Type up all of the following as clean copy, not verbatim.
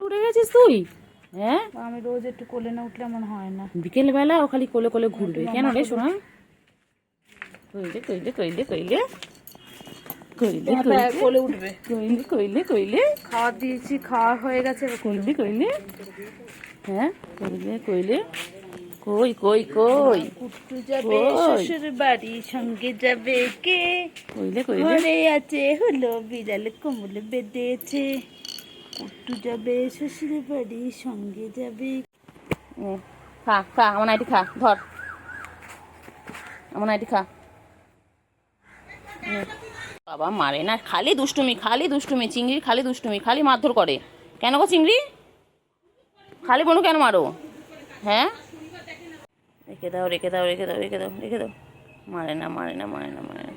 উঠে গেছিস তুই? হ্যাঁ, আমি রোজ একটু কোলে না উঠলে মনে হয় না। বিকেল বেলা ও খালি কোলে কোলে ঘুরবে কেন রে সোনা? কইলে কইলে কইলে কইলে কইলে কোলে উঠবে। কইলে কইলে কইলে খাওয়া দিয়েছি, খাওয়া হয়ে গেছে। কইলে কইলে হ্যাঁ কইলে কইলে কই কই কই কুট্টু যাবে শ্বশুর বাড়ি, সঙ্গে যাবে কে? কইলে কইলে ঘরে আছে হলো বিড়াল, কোমল বেঁধেছে। কুট্টু যাবে শ্বশুর বাড়ি, সঙ্গে যাবে। খা খা আমার নাইটি খা, ধর আমার নাইটি খা। বাবা মারে না, খালি দুষ্টুমি খালি দুষ্টুমি, চিংড়ির খালি দুষ্টুমি, খালি মারধর করে। কেন গো চিংড়ি, খালি বোনু কেন মারো? হ্যাঁ, রেখে দাও রেখে দাও রেখে দাও রেখে দাও রেখে দাও। মারে না মারে না মারে না মারে না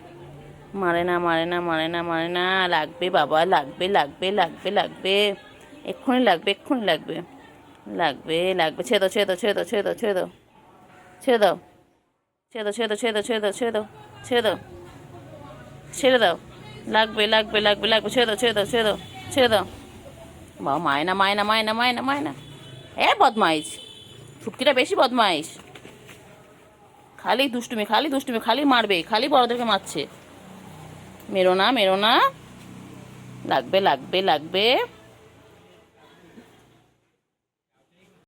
মারে না মারে না মারে না মারে না। লাগবে বাবা, লাগবে লাগবে লাগবে লাগবে, এক্ষুনি লাগবে এক্ষুনি লাগবে লাগবে লাগবে। ছেড়ে দাও ছেড়ে দাও ছেড়ে দাও ছেড়ে দাও ছেড়ে দাও ছেড়ে দাও ছেড়ে দাও ছেড়ে দাও ছেড়ে দাও ছেড়ে দাও ছেড়ে দাও ছেড়ে দাও। লাগবে লাগবে লাগবে লাগবে, ছেড়ে দাও ছেড়ে দাও ছেড়ে দাও ছেড়ে দাও। বাবা মায়না মায়না মায়না মায়না মায়না। বদমাইশ, ফুটকিটা বেশি বদমাইশ, খালি দুষ্টুমি খালি দুষ্টুমি, খালি মারবে, খালি বড়দেরকে মারছে। মেরো না মেরো না, লাগবে লাগবে লাগবে।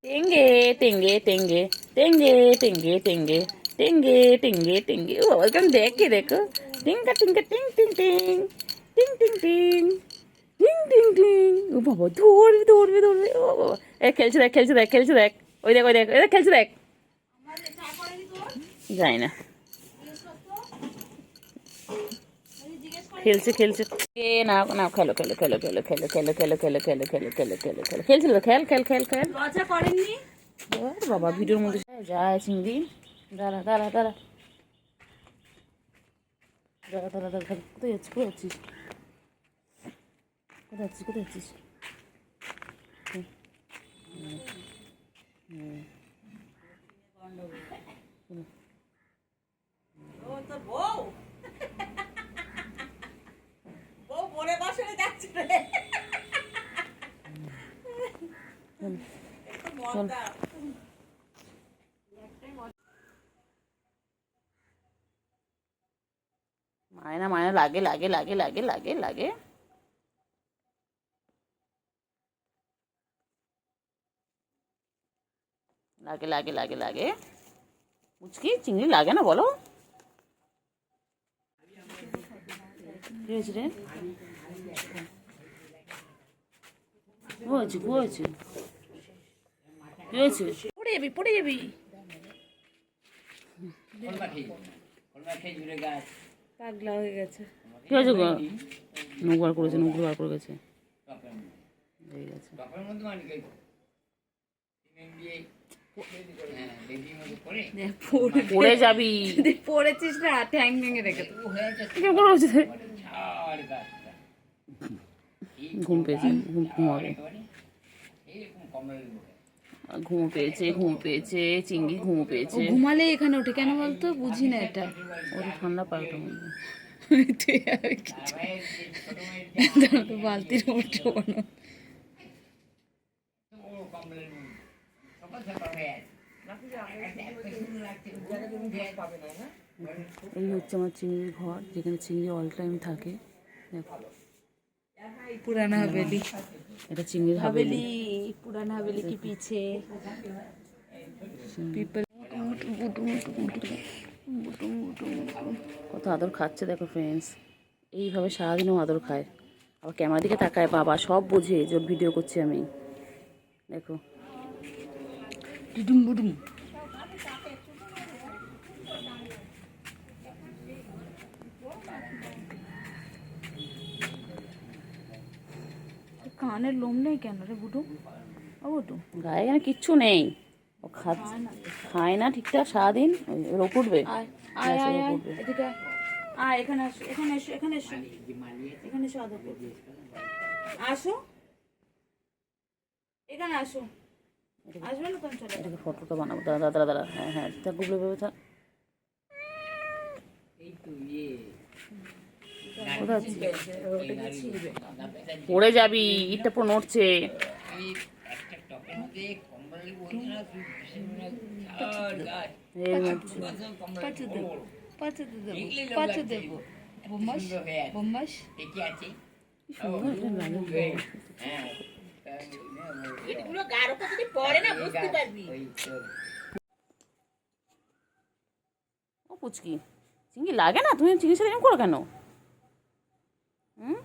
টেঙ্গে টেঙ্গে টেঙ্গে টেঙ্গে টেঙ্গে টেঙ্গে টেঙ্গে টেঙ্গে টেঙ্গে। ও বাবা কেমন দেখে দেখো, টিঙ্কা টিঙ্কা টিং টিং টিং টিং টিং টিং টিং টিং টিং। ও বাবা ধরবে ধরবে ধরবে। ও বাবা এ খেলছে দেখ খেলছে দেখ খেলছে দেখ, ওই দেখ ওই দেখ ওই দেখ খেলছে দেখ। যাই না, খেলছে খেলছে। এ না না, খেলো খেলো খেলো খেলো খেলো খেলো খেলো খেলো খেলো খেলো খেলো খেলো খেলো খেলছিল, খেল খেল খেল খেল। লজ্জা করেননি বাবা ভিডিওর মধ্যে যায় চিংড়ি। দাঁড়া দাঁড়া দাঁড়া দাঁড়া দাঁড়া দাঁড়া, কোথায় যাচ্ছিস কোথায় যাচ্ছিস কোথায় যাচ্ছিস কোথায় যাচ্ছিস? মায়না মায়না লাগে লাগে লাগে লাগে লাগে লাগে। লাগে লাগে লাগে লাগে। মুচকি চিংড়ি লাগে না বলো? কি হয়েছে রে? কি হয়েছে কি হয়েছে কি হয়েছে? পড়ে যাবি পড়ে যাবি। পাগলা হয়ে গেছে। কি হয়েছে গো? নখ বার করেছে, নখ বার করে গেছে। পড়ে যাবি, পড়েছিস না, ঠ্যাং ভেঙে রেখে তো। ঘুম পেয়েছে, ঘুমাবে, ঘুম পেয়েছে ঘুম পেয়েছে, চিংড়ি ঘুম পেয়েছে। ঘুমালে এখানে ওঠে কেন বলতো, বুঝি না এটা। ওর ঠান্ডা পায় ওটা মধ্যে। বালতির উঠো না। এই হচ্ছে আমার চিংড়ির ঘর, যেখানে চিংড়ি অল টাইম থাকে। দেখো পুরানা হাভেলি, এটা চিংড়ির হাভেলি। পুরানা হাভেলি কি পিছে পিপল। কত আদর খাচ্ছে দেখো ফ্রেন্ডস, এইভাবে সারাদিনও আদর খায়। আবার ক্যামেরার দিকে তাকায়, বাবা সব বোঝে যে ওর ভিডিও করছি আমি। দেখো ডুডুম বুডুম। কানের লোম নেই কেন রে বুডু? ও বুডু গায়ে এখানে কিচ্ছু নেই, ও খায় না ঠিকঠাক সারাদিন। রোগ উঠবে, আয় আয় আয় এদিকে আয়, এখানে আসো এখানে এসো এখানে এসো এখানে এসো আদর করবে। আসো এখানে আসো, আসবে না তুমি চলে। এটাকে ফটোটা বানাবো, দাঁড়া দাঁড়া দাঁড়া। হ্যাঁ হ্যাঁ থাক, গুবলে ভেবে থাক। কোথায় পড়ে যাবি, ইটটা পুরো নড়ছে। এই মারছে। পাঁচু দেবো, পাঁচু দেবো, পাঁচু দেবো। বোমাস, বোমাস। ও পুচকি, চিংড়ি লাগে না? তুমি চিংড়ির সাথে এরকম করো কেন? হুম?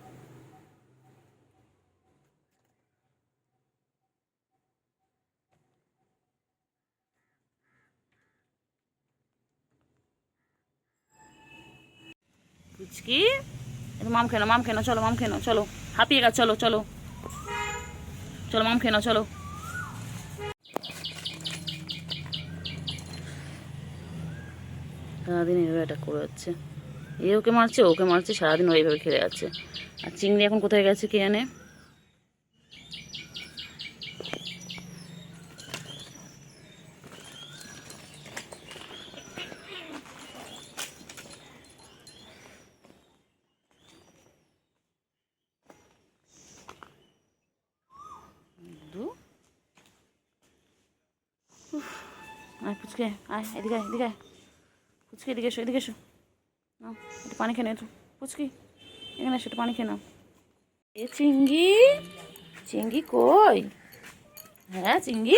পুচকি, একটু মাম খেয়ে নাও, মাম খেয়ে নাও, চলো মাম খেয়ে নাও, চলো হাঁপিয়ে গেছে, চলো চলো চলো মাম খেয়ে নাও, চলো। সারাদিন এইভাবে এটা করে যাচ্ছে, এ ওকে মারছে, ওকে মারছে, সারাদিন ও এইভাবে খেলে যাচ্ছে। আর চিংড়ি এখন কোথায় গেছে কে জানে? দু আয় পুচকে, আয় এদিকে আয়, এদিকে আয় পুচকি, এদিকে এসো, এদিকে এসো, নাও একটু পানি খেয়ে নাও, একটু পুচকি এখানে এসো, একটু পানি খেয়ে নাও। এ চিংড়ি, চিংড়ি কই? হ্যাঁ চিংড়ি,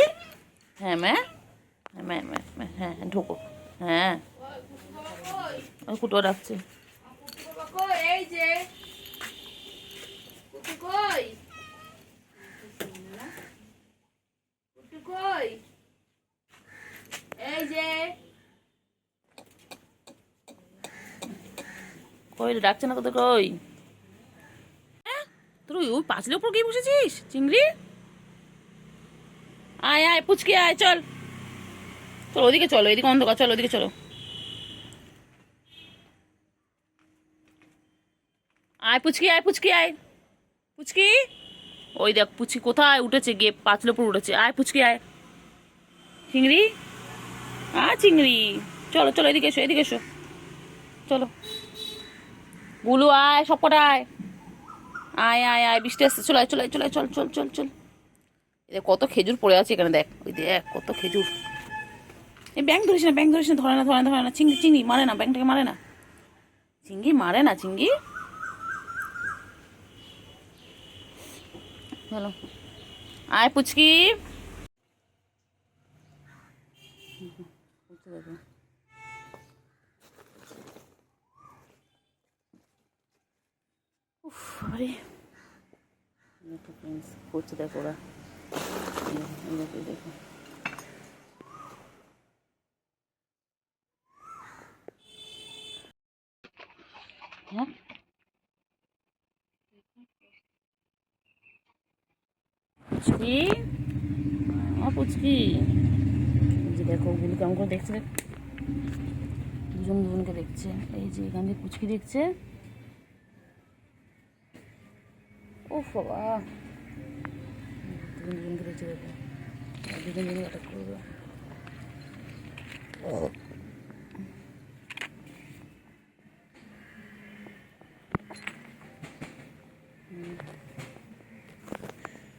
হ্যাঁ ম্যা, হ্যাঁ ম্যা ম্যা ম্যা, হ্যাঁ হ্যাঁ ঢোকো, হ্যাঁ ওই কুটো ডাকছে। এই যে কুটু কই, কুটু কই, এই যে কই ডাকছে না তোদের? কই তোর ওই পাঁচিলের উপর গিয়ে বসেছিস চিংড়ি? আয় আয় পুচকি আয়, চল চলো ওদিকে, চলো এদিকে অন্ধকার, চলো ওদিকে চলো। আয় পুচকি, আয় পুচকি, আয় পুচকি, ওই দেখ পুচকি কোথায় উঠেছে, গিয়ে পাঁচিলের উপর উঠেছে। আয় পুচকি আয়, চিংড়ি আয় চিংড়ি, চলো চলো এদিকে এসো, এদিকে এসো, চলো গুলু আয়, সব কটা আয়, আয় আয় আয়, বৃষ্টি আসছে, চলে আয় চলে আয় চলে আয়, চল চল চল চল। এই দেখ কত খেজুর পড়ে আছে এখানে, দেখ ওই দেখ কত খেজুর। এই ব্যাং ধরিস না, ব্যাং ধরিস না, ধরে না ধরে না ধরে না, চিংড়ি চিংড়ি মারে না, ব্যাংটাকে মারে না, চিংড়ি মারে না, চিংড়ি চলো আয় পুচকি। দেখো উফ আরে দেখো ফ্রেন্ডস করছে, দেখো ওরা, এই দেখো এই দেখো। হ্যাঁ পুচকি, পুচকি, এই যে দেখো গুলো কেমন করে দেখছে, দেখ দুজন দুজনকে দেখছে, এই যে এখান থেকে পুচকি দেখছে। ও বাবা, দুজন দুজনকে দেখছে, দেখো দুজন দুজন অ্যাটাক করবে।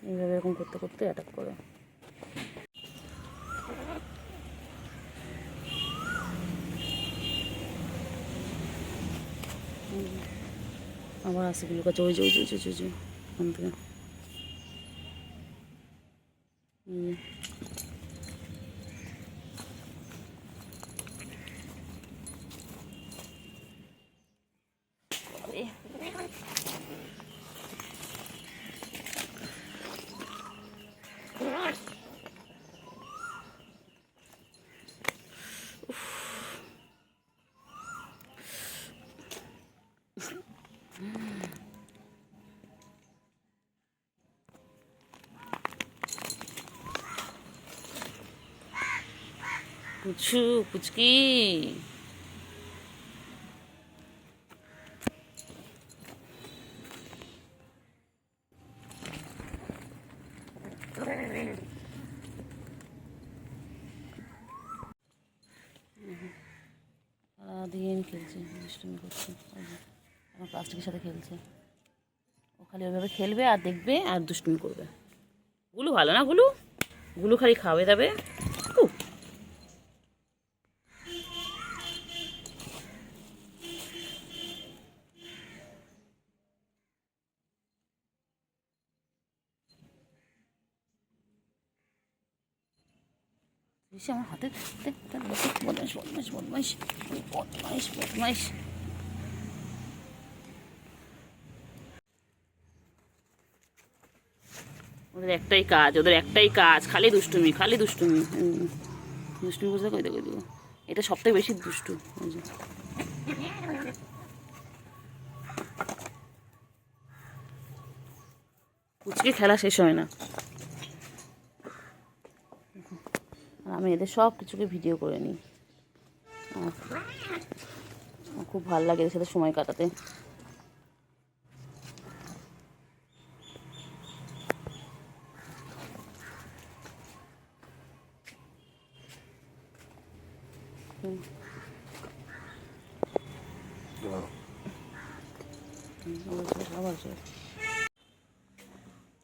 এইভাবে এরকম করতে করতে অ্যাটাক করে। আবার আসে গুলো কাছে, ওই যে ওই যে ওই যে ওই যে ওখান থেকে। পুচু পুচকি, সারাদিন খেলছে, দুষ্টুমি করছে, আমার প্লাস্টিকের সাথে খেলছে। ও খালি ওইভাবে খেলবে আর দেখবে আর দুষ্টুমি করবে। গুলু ভালো না গুলু? গুলো খালি খাবে তবে। আমার হাতে বদমাইশ বদমাইশ বদমাইশ বদমাইশ বদমাইশ। ওদের একটাই কাজ, ওদের একটাই কাজ, খালি দুষ্টুমি খালি দুষ্টুমি। দুষ্টুমি বুঝতে কই দেবো দেবো, এটা সবথেকে বেশি দুষ্টু। পুচকে খেলা শেষ হয় না। আমি এদের সব কিছুকে ভিডিও করে নিই, খুব ভালো লাগে এদের সাথে সময় কাটাতে।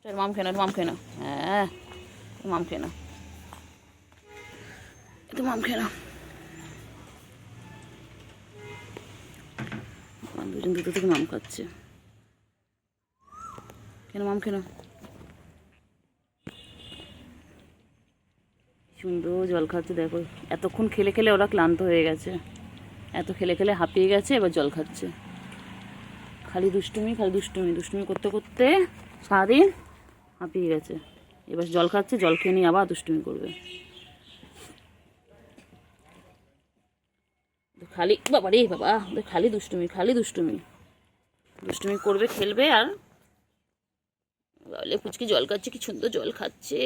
চল মাম খেয়ে না, মাম খেয়ে না, হ্যাঁ মাম খেয়ে না, একটু মাম খেয়ে না। দুজন দুটো থেকে মাম খাচ্ছে, কেন মাম খেয়ে না। সুন্দর জল খাচ্ছে দেখো, এতক্ষণ খেলে খেলে ওরা ক্লান্ত হয়ে গেছে, এত খেলে খেলে হাঁপিয়ে গেছে, এবার জল খাচ্ছে। খালি দুষ্টুমি খালি দুষ্টুমি, দুষ্টুমি করতে করতে সারাদিন হাঁপিয়ে গেছে, এবার জল খাচ্ছে, জল খেয়ে নিয়ে আবার দুষ্টুমি করবে। খালি বাবা রে বাবা, খালি দুষ্টুমি খালি দুষ্টুমি, দুষ্টুমি করবে খেলবে। আর বলে পুচকি জল খাচ্ছে, কি সুন্দর জল খাচ্ছে।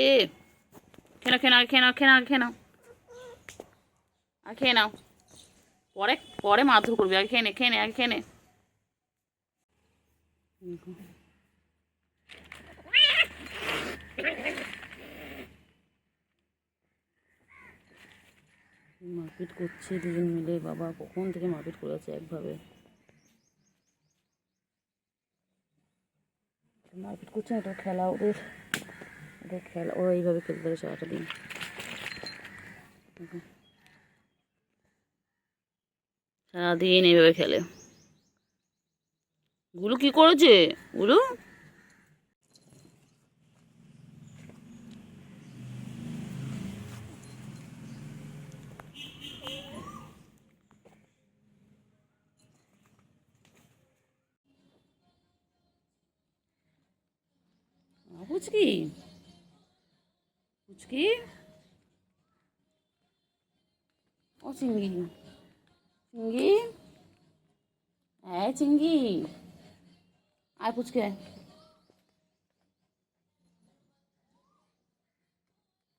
খেয়ে নাও খেয়ে নাও খেয়ে নাও খেয়ে নাও খেয়ে নাও, আর খেয়ে নাও, পরে পরে মারধর করবে। আগে খেয়ে নে খেয়ে নে আগে খেয়ে নে। মারপিট করছে দুজন মিলে, বাবা কখন থেকে মারপিট করেছে একভাবে। মারপিট করছে না, এটা খেলা ওদের, ওদের খেলা, ওরা এইভাবে খেলতে পারে সারাটা দিন। সারাদিন এইভাবে খেলে। গুলো কি করেছে গুলো? পুচকি পুচকি, ও চিঙ্গি চিঙ্গি, হ্যাঁ চিঙ্গি, আয় পুচকি আয়।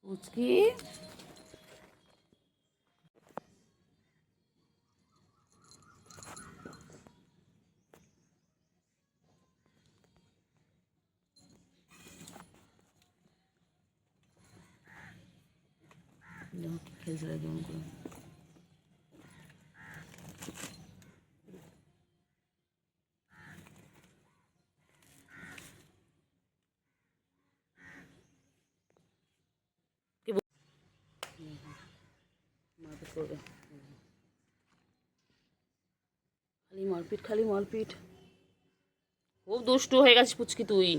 পুচকি খেলছে কেমন করে। মারপিট করবে, খালি মারপিট খালি মারপিট। খুব দুষ্টু হয়ে গেছিস পুচকি তুই,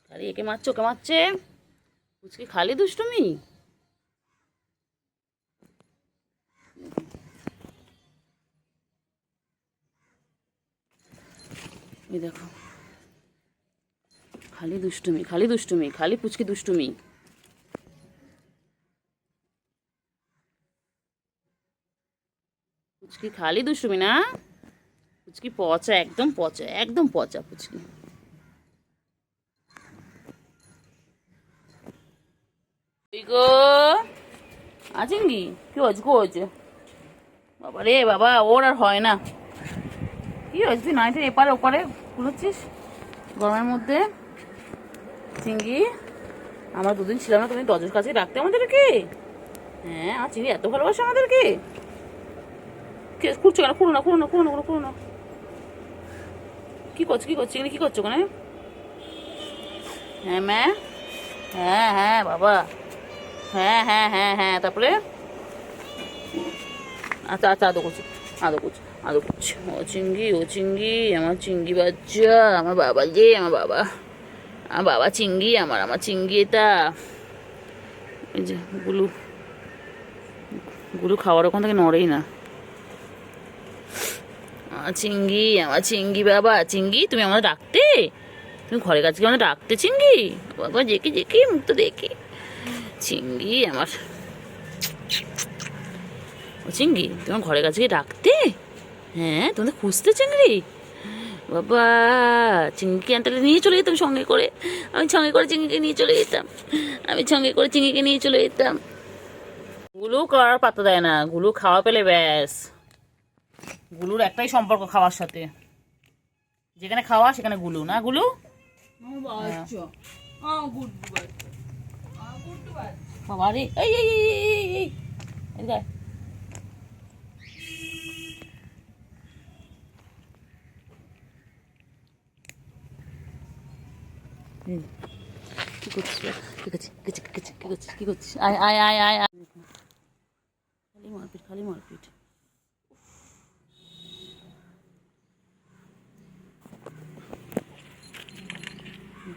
খালি একে মারছে ওকে মারছে, পুচকি খালি দুষ্টুমি। এই দেখো খালি দুষ্টুমি খালি দুষ্টুমি, খালি পুচকি দুষ্টুমি। পুচকি খালি দুষ্টুমি না, পুচকি পচা, একদম পচা, একদম পচা পুচকি। গো আছেন কি, কি হয়েছে কি হয়েছে? বাবা রে বাবা, ওর আর হয় না। কি হয়েছে তুই নাইটের এপারে ওপারে খুলেছিস গরমের মধ্যে? চিঙ্গি আমরা দুদিন ছিলাম না, তুমি দরজার কাছে রাখতে আমাদেরকে। হ্যাঁ আর চিঙ্গি এত ভালোবাসে আমাদেরকে। খুঁড়ছো কেন? খুঁড়ো না খুঁড়ো না খুঁড়ো না খুঁড়ো না। কি করছো কি করছো চিঙ্গি, কি করছো ওখানে? হ্যাঁ ম্যা হ্যাঁ হ্যাঁ বাবা, হ্যাঁ হ্যাঁ হ্যাঁ হ্যাঁ, তারপরে আচ্ছা আচ্ছা, আদৌ করছি, আদৌ করছি, আদৌ করছি। ও চিংড়ি, আমার চিংড়ি বাচ্চা, আমার বাবা যে, আমার বাবা চিংড়ি, আমার চিংড়ি এটা। এই যে গুলু, গুলু খাওয়ার ওখান থেকে নড়েই না। আমার চিংড়ি বাবা, চিংড়ি তুমি আমাদের ডাকতে, তুমি ঘরের কাছে আমাদের ডাকতে চিংড়ি বাবা, দেখি দেখি মুখ তো দেখি। চিংড়ি আমার, ও চিংড়ি তোমার ঘরের কাছে গিয়ে ডাকতে, হ্যাঁ তোমাদের খুঁজতে চিংড়ি বাবা। চিংড়িকে আনতে নিয়ে চলে যেতাম সঙ্গে করে, আমি সঙ্গে করে চিংড়িকে নিয়ে চলে যেতাম, আমি সঙ্গে করে চিংড়িকে নিয়ে চলে যেতাম। গুলু করার পাত্তা দেয় না, গুলু খাওয়া পেলে ব্যাস। গুলুর একটাই সম্পর্ক খাওয়ার সাথে, যেখানে খাওয়া সেখানে গুলু, না গুলু? বাবা রে, এই এই এই এই এই এদিকে আয়। কি করছিস? কি করছিস? কি করছিস? কি করছিস? আয় আয় আয় আয় আয়। খালি মারপিট, খালি মারপিট।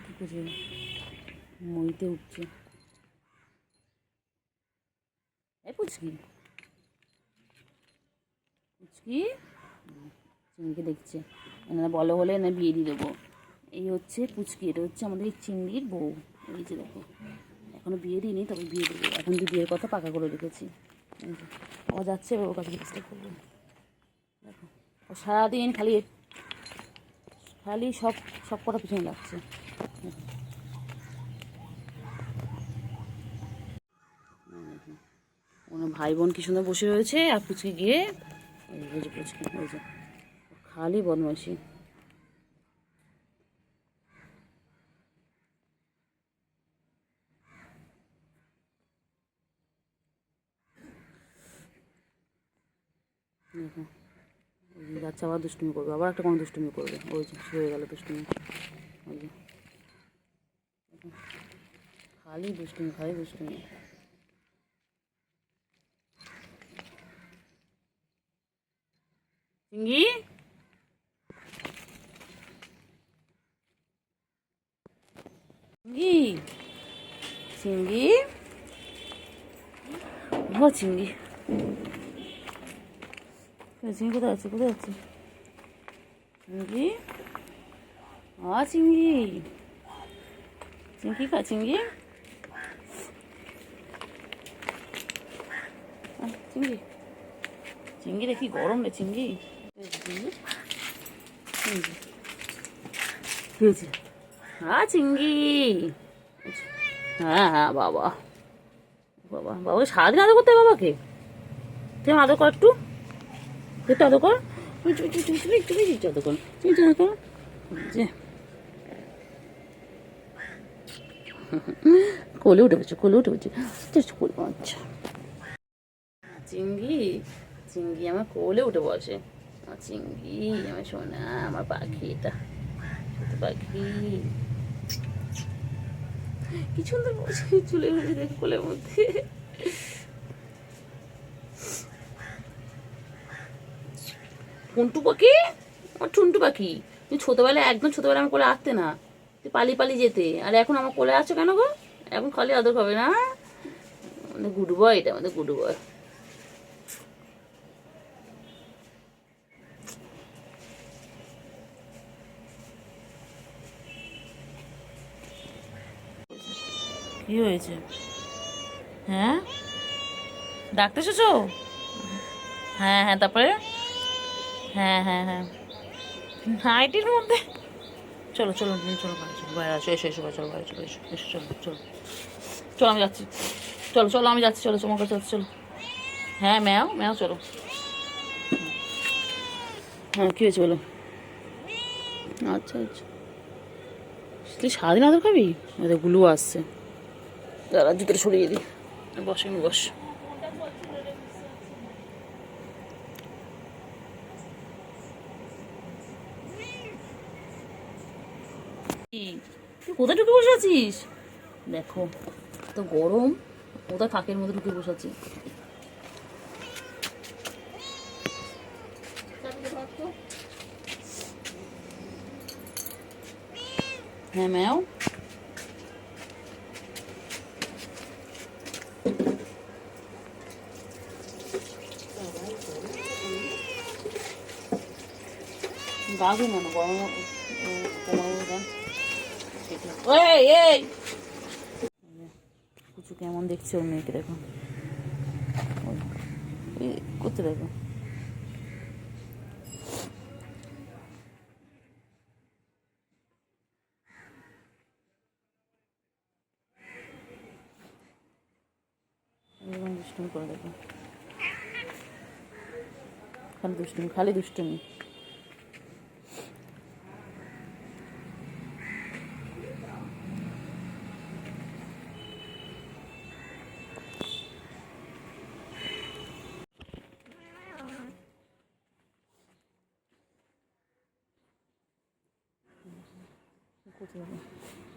কি করছে? মইতে উঠছে। এই পুচকি, পুচকি চিংড়িকে দেখছে, এনারা বলো হলে না বিয়ে দিয়ে দেবো। এই হচ্ছে পুচকি, এটা হচ্ছে আমাদের এই চিংড়ির বউ। এই যে দেখো, এখনো বিয়ে দিইনি, তবে বিয়ে দেবো। এখন তো বিয়ের কথা পাকা করে রেখেছি। ও যাচ্ছে, ওর কাছে চেষ্টা করবো। দেখো, ও সারাদিন খালি খালি সব সব কটা পিছনে লাগছে। ওনার ভাই বোন কি সুন্দর বসে রয়েছে, আর পুচকি গিয়ে ওই যে পুচকি, ওই যে খালি বদমাইশি। দেখো, ওই যে যাচ্ছে, আবার দুষ্টুমি করবে, আবার একটা কোনো দুষ্টুমি করবে। ওই যে শুরু হয়ে গেল দুষ্টুমি। ওই যে খালি দুষ্টুমি, খালি দুষ্টুমি। চিঙ্গি, চিঙ্গি, চিঙ্গি, ও চিঙ্গি, চিঙ্গি কোথায় আছে, কোথায় আছে চিঙ্গি? চিঙ্গি, চিঙ্গি খা, চিঙ্গি, চিঙ্গি, চিঙ্গি রে, কি গরম রে চিঙ্গি। চিঙ্গি, চিঙ্গি, হ্যাঁ হ্যাঁ বাবা, বাবা বাবাকে সারাদিন আদর করতে হবে বাবাকে। তুই আদর কর একটু, একটু আদর কর, একটু আদর কর, আদর কর। যে কোলে উঠে বলছে, কোলে উঠে বলছে, আচ্ছা। চিঙ্গি, চিঙ্গি আমার কোলে উঠে বসে। আমার চিঙ্গি, আমার সোনা, আমার পাখি, এটা ছোট পাখি, কি সুন্দর বসে চলে গেছে দেখ কোলের মধ্যে। টুন্টু পাখি, আমার টুন্টু পাখি, তুমি ছোটবেলায়, একদম ছোটবেলায় আমার কোলে আসতে না, তুই পালিয়ে পালিয়ে যেতে, আর এখন আমার কোলে আসছো কেন গো? এখন খালি আদর খাবে না? আমাদের গুড বয়, এটা আমাদের গুড বয়। কি হয়েছে? হ্যাঁ, ডাকতে এসেছো? হ্যাঁ হ্যাঁ, তারপরে হ্যাঁ হ্যাঁ হ্যাঁ, নাইটির মধ্যে, চলো চলো চলো বাইরে, চলো বাইরে আসো, এসো এসো, চলো বাইরে চলো, এসো এসো, চলো চলো চলো, আমি যাচ্ছি, চলো চলো আমি যাচ্ছি, চলো তোমার কাছে যাচ্ছি, চলো। হ্যাঁ ম্যাও ম্যাও, চলো। হ্যাঁ কী হয়েছে বলো? আচ্ছা আচ্ছা, তুই সারাদিন আদর খাবি? গুলু আসছে, দাঁড়া জুতোটা সরিয়ে দিই, বস আমি বস। তুই কোথায় ঢুকে বসে আছিস? দেখো তো গরম, ওটা কাকের মধ্যে ঢুকে বসাচ্ছে। হ্যাঁ ম্যাও, বাঘু মানে গরম এই কুচু কেমন দেখছে ওর মেয়েকে, দেখো করতে দেখো। দুষ্টুমি করে দেখো, খালি দুষ্টুমি, খালি দুষ্টুমি।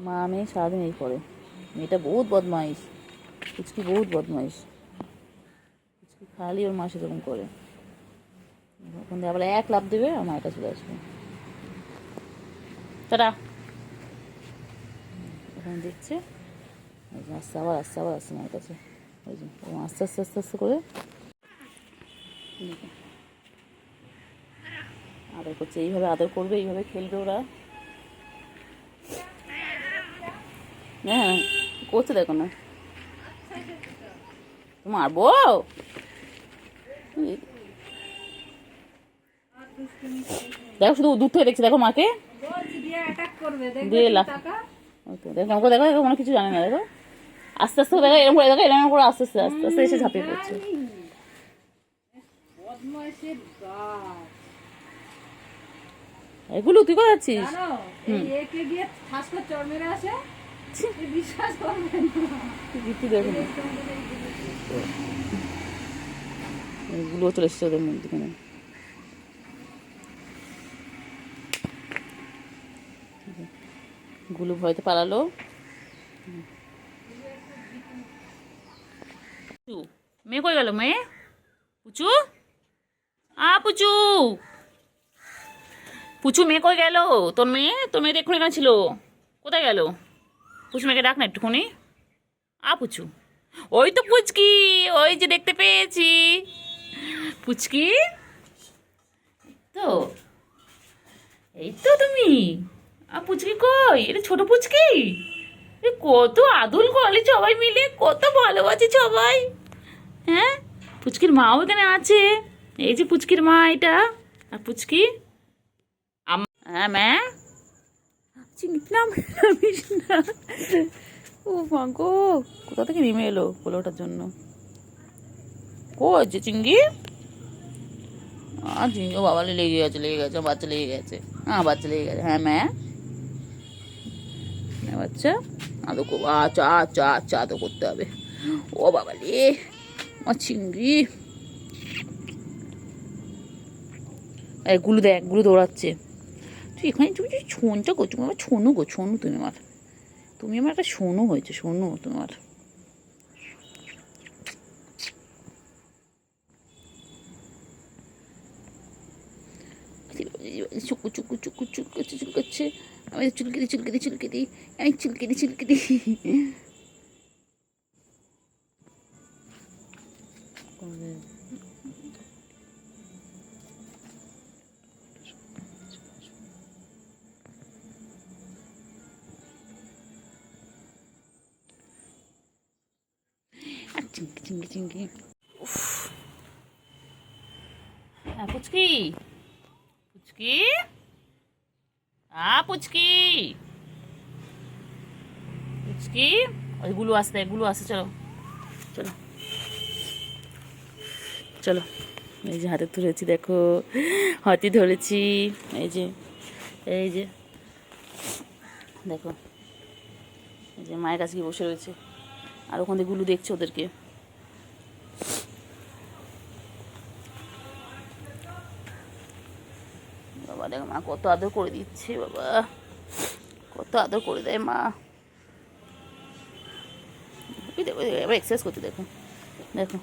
মা মেয়ে সারাদিন এই করে। মেয়েটা বহুত বদমাইশ, পুচকি বহুত বদমাইশ। পুচকি খালি ওর মা সেরকম করে। ওখান থেকে আবার এক লাফ দেবে আর মায়ের কাছে চলে আসবে। টাটা। ওখানে দেখছে, আস্তে আবার আসছে, আবার আসছে মায়ের কাছে। ওই যে আস্তে আস্তে আস্তে আস্তে করে আদর করছে। এইভাবে আদর করবে, এইভাবে খেলবে ওরা। হ্যাঁ করছে দেখো না, মারবো। দেখো শুধু দূর থেকে দেখছি, দেখো মাকে দিয়ে লাফ। দেখো আমাকে, দেখো দেখো কোনো কিছু জানে না। দেখো আস্তে আস্তে দেখো, এরকম করে দেখো, এরকম করে আস্তে আস্তে আস্তে আস্তে এসে ঝাঁপিয়ে পড়ছে। এগুলো তুই কোথায় যাচ্ছিস? এগুলো চলে এসছে ওদের মধ্যখানে। গুলো ভয়তে পালালো। মেয়ে কই গেল? মেয়ে পুচু, পুচু, পুচু মেয়ে কই গেল? তোর মেয়ে, তোর মেয়ে এক্ষুনি এখানে ছিল, কোথায় গেল? পুচু মেয়েকে ডাক না একটুখানি। পুচু, ওই তো পুচকি, ওই যে দেখতে পেয়েছি পুচকি। তো এই তো তুমি। পুচকি কই? এটা ছোট পুচকি। কত আদুল করলে সবাই মিলে, কত ভালোবাসে সবাই। হ্যাঁ পুচকির মাও এখানে আছে। এই যে পুচকির মা এটা। আর পুচকি, হ্যাঁ ম্যা চিংড়িলাম না। ও মা গো, কোথা থেকে নেমে এলো বলে ওঠার জন্য। কই যে চিংড়ি? চিংড়ি, ও বাবা লেগে গেছে, লেগে গেছে, বাচ্চা লেগে গেছে। বাচ্চা লেগে গেছে। হ্যাঁ ম্যা, বাচ্চা আদৌ করবো। আচ্ছা আচ্ছা আচ্ছা, আদৌ করতে হবে। ও বাবা রে, চিংড়ি। গুলো দেখ, গুলো দৌড়াচ্ছে। তুই এখানে তুমি ছোনটা করছো, আমার ছোনু গো, ছোনু তুমি আমার, তুমি আমার একটা সোনু হয়েছে, সোনু তোমার। চুকু চুকু চুকু চুকু চুলকাচ্ছে। আমি চুলকে দিই, চুলকে দিই, চুলকে দিই, আমি চুলকে দিই, চুলকে দিই। চিংকি চিংকি চিংকি। পুচকি, পুচকি, পুচকি, পুচকি। ওই গুলো আসতে, গুলো আসতে। চলো চলো চলো। এই যে হাতে ধরেছি, দেখো হাতি ধরেছি। এই যে, এই যে দেখো, এই যে মায়ের কাছে গিয়ে বসে রয়েছে। আর ওখান থেকে গুলো দেখছে ওদেরকে। বাবা দেখো মা কত আদর করে দিচ্ছে, বাবা কত আদর করে দেয় মা। দেখো এবার এক্সারসাইজ করতে দেখো, দেখো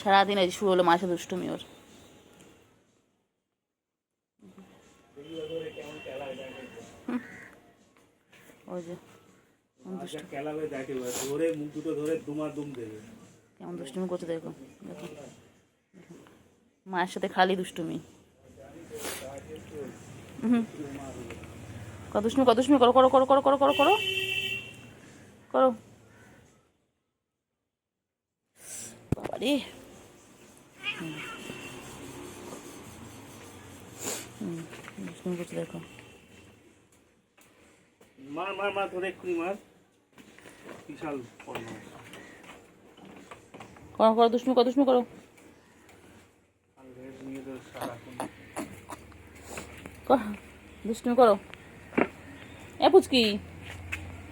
সারাদিন এই শুরু হলো মাসে দুষ্টুমি ওর। ওই যে কেমন দুষ্টুমি করছে দেখো, দেখো মায়ের সাথে খালি দুষ্টুমি। কত দুষ্টুমি, কত দুষ্টুমি করো করো করো করো করো করো করো করো বাবারে। দুষ্টুমি করছে দেখো। মার মার মার ধরে এক্ষুনি মার, বিশাল করো করো দুষ্টুমি, কত দুষ্টুমি করো দুষ্টুমি করো। এ পুচকি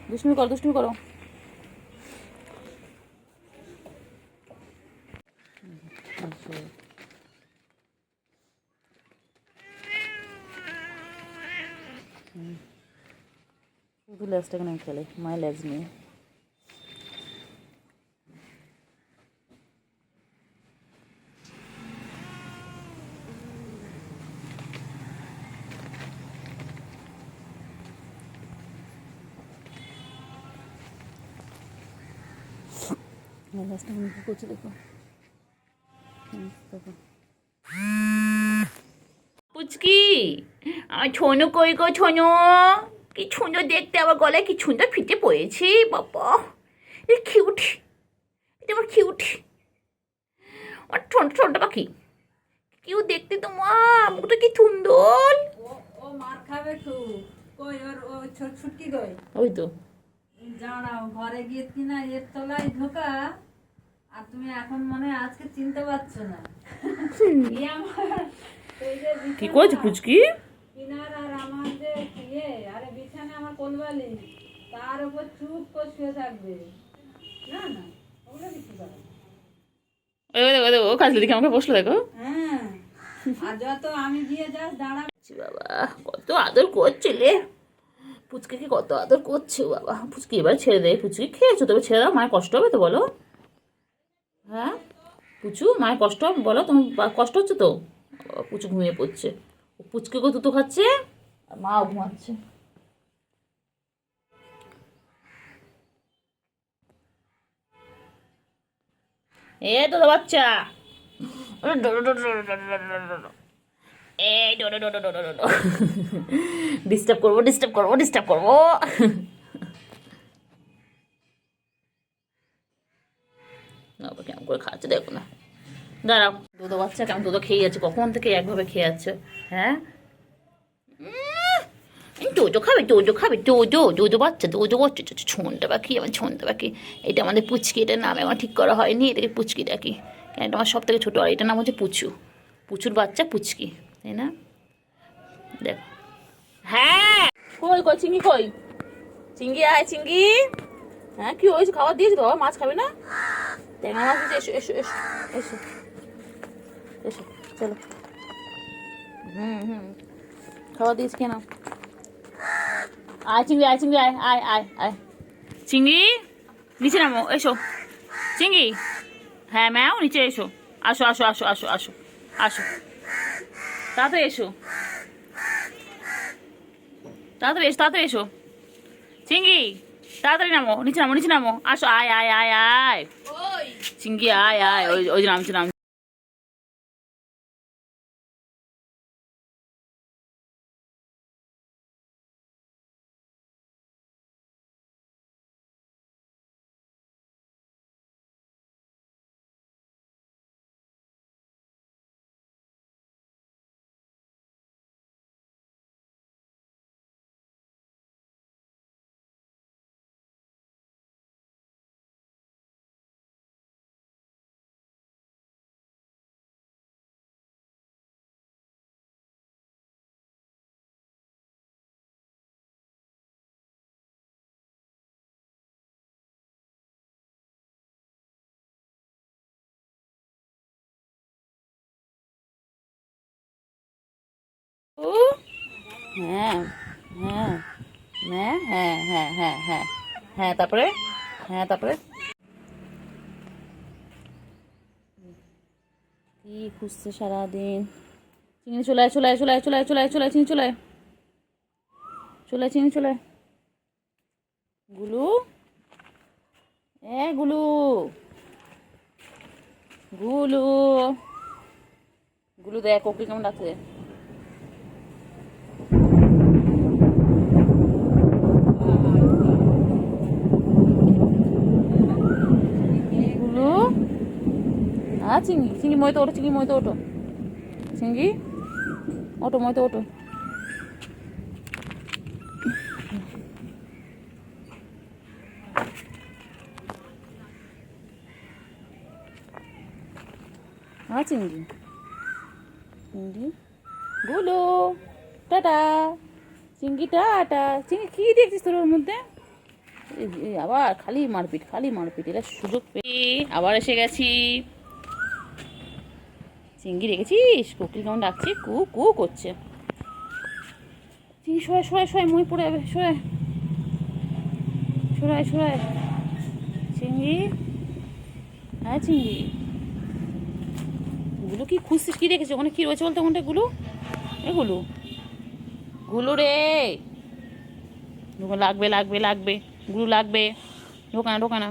দুষ্টুমি করো, দুষ্টুমি করো। শুধু লেজটা কেন খেলে, মায়ের লেজ নিয়ে। লেজটা কেন করছে দেখো, দেখো পুচকি আমার ছোনো কই গো, ছোনো কি সুন্দর দেখতে, আবার গলায় কি সুন্দর ফিতে পড়েছে বাবা, এ কিউট, এটা আমার কিউট, আমার ছোট ছোট পাখি কিউট দেখতে, তোমার মুখটা কি সুন্দর। ও মার খাবে খুব, কই ওর ও ছুটকি কই, ওই তো জানাও ঘরে গিয়ে কিনা এর তলায় ঢোকা, আর তুমি এখন মনে হয় আজকে চিনতে পারছো না। এই আমার এই যে কি করেছে পুচকি, কিনার আর আমার যে আরে বিছানা আমার কোলবালি, তার উপর চুপ করে শুয়ে থাকবে, না না ওগুলো কিছু করে না। ওই দেখো দেখো কাজলি দিকে আমাকে বসলো দেখো। হ্যাঁ, আর যত আমি গিয়ে যাস দাঁড়া, বাবা কত আদর করছিলে পুচকিকে, কত আদর করছে বাবা। পুচকি এবার ছেড়ে দেয়, পুচকি খেয়েছো তবে ছেড়ে দাও, মায়ের কষ্ট হবে তো বলো। হ্যাঁ পুচু মায়ের কষ্ট হবে বলো, তুমি কষ্ট হচ্ছে তো। পুচু ঘুমিয়ে পড়ছে, পুচকিকে তুতো খাচ্ছে আর মাও ঘুমাচ্ছে। এ তো বাচ্চা এই ডিস্টার্ব করবো, ডিস্টার্ব করবো, ডিস্টার্ব করবো। কেমন করে খাচ্ছে দেখো না, দাঁড়াও দুধো বাচ্চা কেমন দুধো খেয়ে যাচ্ছে, কখন থেকে একভাবে খেয়ে যাচ্ছে। হ্যাঁ জোজো খাবে, জোজো খাবে, জোজো জোজো বাচ্চা, জোজো বাচ্চা, ছনটা পাখি, আমার ছনটা পাখি। এটা আমাদের পুচকি, এটার নাম আমার ঠিক করা হয়নি, এটাকে পুচকি ডাকি, কেন এটা আমার সব থেকে ছোটো, আর এটার নাম হচ্ছে পুচু, পুচুর বাচ্চা পুচকি, তাই না। দেখ হ্যাঁ কই কই চিংড়ি, কই চিংড়ি, আয় চিংড়ি। হ্যাঁ কি হয়েছে, খাবার দিয়েছি তো, বাবা মাছ খাবে না, ট্যাংরা মাছ দিয়েছে, এসো এসো এসো এসো এসো চলো। খাবার দিয়েছি কেন, আয় চিংড়ি, আয় চিংড়ি, আয় আয় আয় আয় চিংড়ি, নিচে নামো, এসো চিংড়ি। হ্যাঁ ম্যাও নিচে এসো, আসো আসো আসো আসো আসো আসো, তাড়াতাড়ি এসো, তাড়াতাড়ি এসো, তাড়াতাড়ি এসো চিংড়ি, তাড়াতাড়ি নামো, নিচে নামো, নিচে নামো, আসো, আয় আয় আয় আয় চিংড়ি, আয় আয়, ওই ওই যে নামছে, নাম। ও হ্যাঁ হ্যাঁ হ্যাঁ হ্যাঁ হ্যাঁ হ্যাঁ হ্যাঁ হ্যাঁ, তারপরে হ্যাঁ তারপরে কি খুঁজছে সারাদিন। চিংড়ি চলে আয়, চলে আয়, চলে আয়, চলে আয়, চলে আয়, চলে আয়, চিংড়ি চলে আয়, চলে আয়, চিংড়ি চলে আয়। গুলু, গুলু, গুলু, গুলু দেখ কোকিল কেমন ডাকছে। গুলু, চিংড়ি, চিংড়ি মইতে ওঠো, চিংড়ি মইতে ওঠো, চিংড়ি ওঠো, মইতে ওঠো। চিংড়ি, চিংড়ি, গুলু, টাটা, চিংড়ি টাটা। চিংড়ি কি দেখছিস তোর ওর মধ্যে? আবার খালি মারপিট, খালি মারপিট। এটা সুযোগ পেয়ে আবার এসে গেছি। চিংড়ি রেখেছিস? কোকিল কেমন ডাকছে, কু কু করছে। চিংড়ি শোয়, শোয়, শোয়, মই পড়ে যাবে, শোয়, শোয়, শোয়। চিংড়ি, চিংড়ি, গুলো কি খুঁজছিস? কি রেখেছিস ওখানে? কি রয়েছে বলতো ওখানটা? গুলো, এগুলো গুলো রে, লাগবে, লাগবে, লাগবে, গুলো লাগবে। ঢোকানা, ঢোকানা।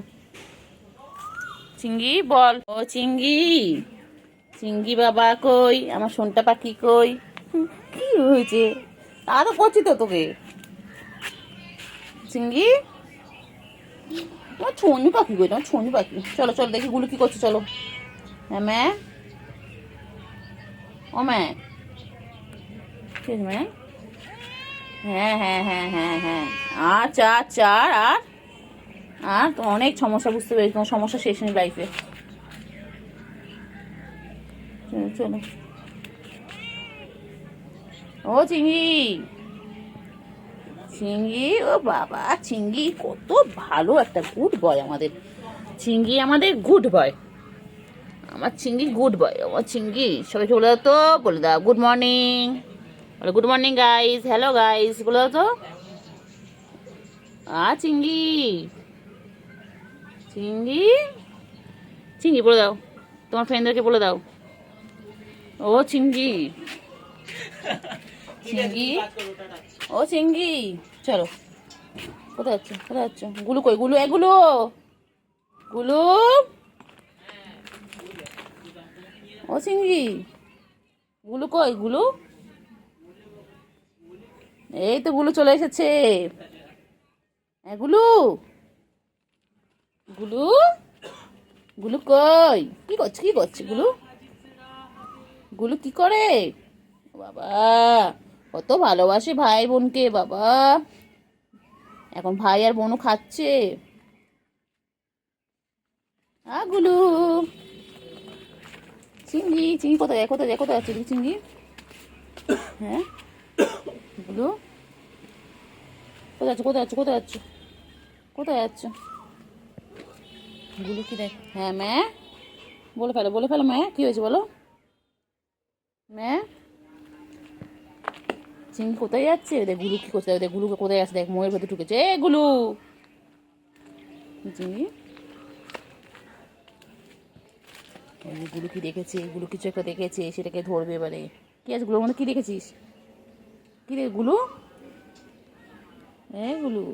চিংড়ি বল, ও চিংড়ি, চিংড়ি বাবা কই? আমার সোনটা পাখি কই? কি হয়েছে? তা তো করছি তো তোকে। চিংড়ি, তোমার ছনি পাখি কই? তোমার ছনি পাখি। চলো চলো দেখি গুলো কি করছে, চলো। হ্যাঁ ম্যা, ও ম্যা, ঠিক ম্যা। হ্যাঁ হ্যাঁ হ্যাঁ হ্যাঁ হ্যাঁ, আচ্ছা আচ্ছা। আর আর তো অনেক সমস্যা, বুঝতে পেরেছি তোমার সমস্যা শেষ নেই লাইফে। চলো চলো। ও চিংড়ি, চিংড়ি, ও বাবা, চিংড়ি কত ভালো একটা গুড বয় আমাদের চিংড়ি, আমাদের গুড বয়, আমার চিংড়ি গুড বয়। আমার চিংড়ি সবাইকে বলে দাও তো, বলে দাও গুড মর্নিং, বলে good morning guys, hello guys বলে দাও তো। চিংড়ি, চিংড়ি, চিংড়ি বলে দাও, তোমার ফ্রেন্ডদেরকে বলে দাও। ও চিংড়ি, চিংড়ি, ও চিংড়ি, চলো। কোথায় যাচ্ছ, কোথায় যাচ্ছ? গুলু কই? গুলু, এগুলো গুলু, ও চিংড়ি, গুলু কই? গুলু, এই তো গুলু চলে এসেছে। গুলু, গুলু, গুলু কই? কি করছে, কি করছে গুলু? গুলু কি করে? বাবা কত ভালোবাসে ভাই বোনকে, বাবা এখন ভাই আর বোনও খাচ্ছে। গুলু, চিংড়ি, চিংড়ি কোথায় যায়, কোথায় যায়, কোথায় যাচ্ছে চিংড়ি? হ্যাঁ গুলু, কোথায় যাচ্ছ, কোথায় যাচ্ছ, কোথায় যাচ্ছ, কোথায় যাচ্ছ? গুলু কি দেখ? হ্যাঁ ম্যা, বলে ফেলো, বলে ফেলো ম্যা, কি হয়েছে বলো ম্যা। চিংড়ি কোথায় যাচ্ছে? দেখ গুলু কি করছে, দেখ গুলুকে কোথায় আছে, দেখ ময়ের ভেতরে ঢুকেছে। গুলু, চিংড়ি, গুলু কি দেখেছে? গুলু কিছু একটা দেখেছে, সেটাকে ধরবে এবারে। কি আছে গুলোর মধ্যে? কি দেখেছিস? কি রে গুলু? গুলু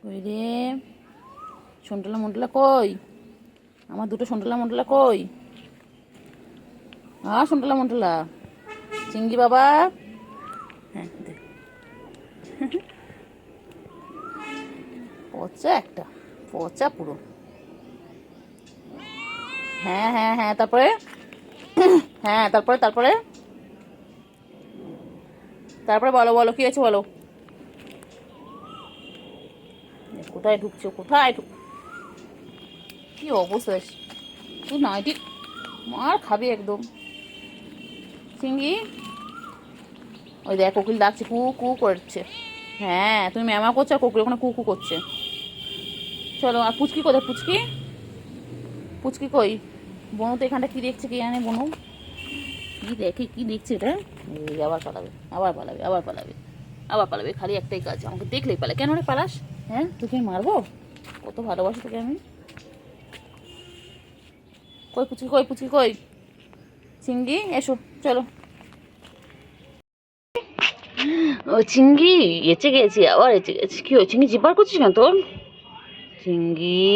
কই রে? সন্টলা মন্টলা কই? আমার দুটো সন্টলা মন্টলা কই? সন্টলা মন্টলা, চিংড়ি বাবা। হ্যাঁ দেখ, পচা একটা, পচা পুরো। হ্যাঁ হ্যাঁ হ্যাঁ, তারপরে হ্যাঁ তারপরে তারপরে তারপরে বলো, বলো কি আছে বলো। কোথায় ঢুকছো, কোথায় ঢুক, কি অবস্থা তুই? নাইটি মার খাবি একদম। চিংড়ি, ওই দেখ কোকিল ডাকছে, কু কু করছে। হ্যাঁ তুমি ম্যামা করছো, আর কোকিল ওখানে কু কু করছে। চলো। আর পুচকি কোথায়? পুচকি, পুচকি কই? বনু তো এখানটা কি দেখছে, কি জানে বনু কি দেখে, কি দেখছে এটা? আবার পালাবে, আবার পালাবে, আবার পালাবে, আবার পালাবে, খালি একটাই কাজ, আমাকে দেখলেই পালায়। কেন রে পালাস? হ্যাঁ তোকে আমি মারবো? কত ভালোবাসি তোকে আমি। কই পুচকি, কই পুচকি, কই চিঙ্গি, এসো চলো। ও চিঙ্গি এচে গেছি, আবার এচে গেছি। কি হয়েছে, চিঙ্গি জিব্বার করছিস কেন তোর? চিঙ্গি,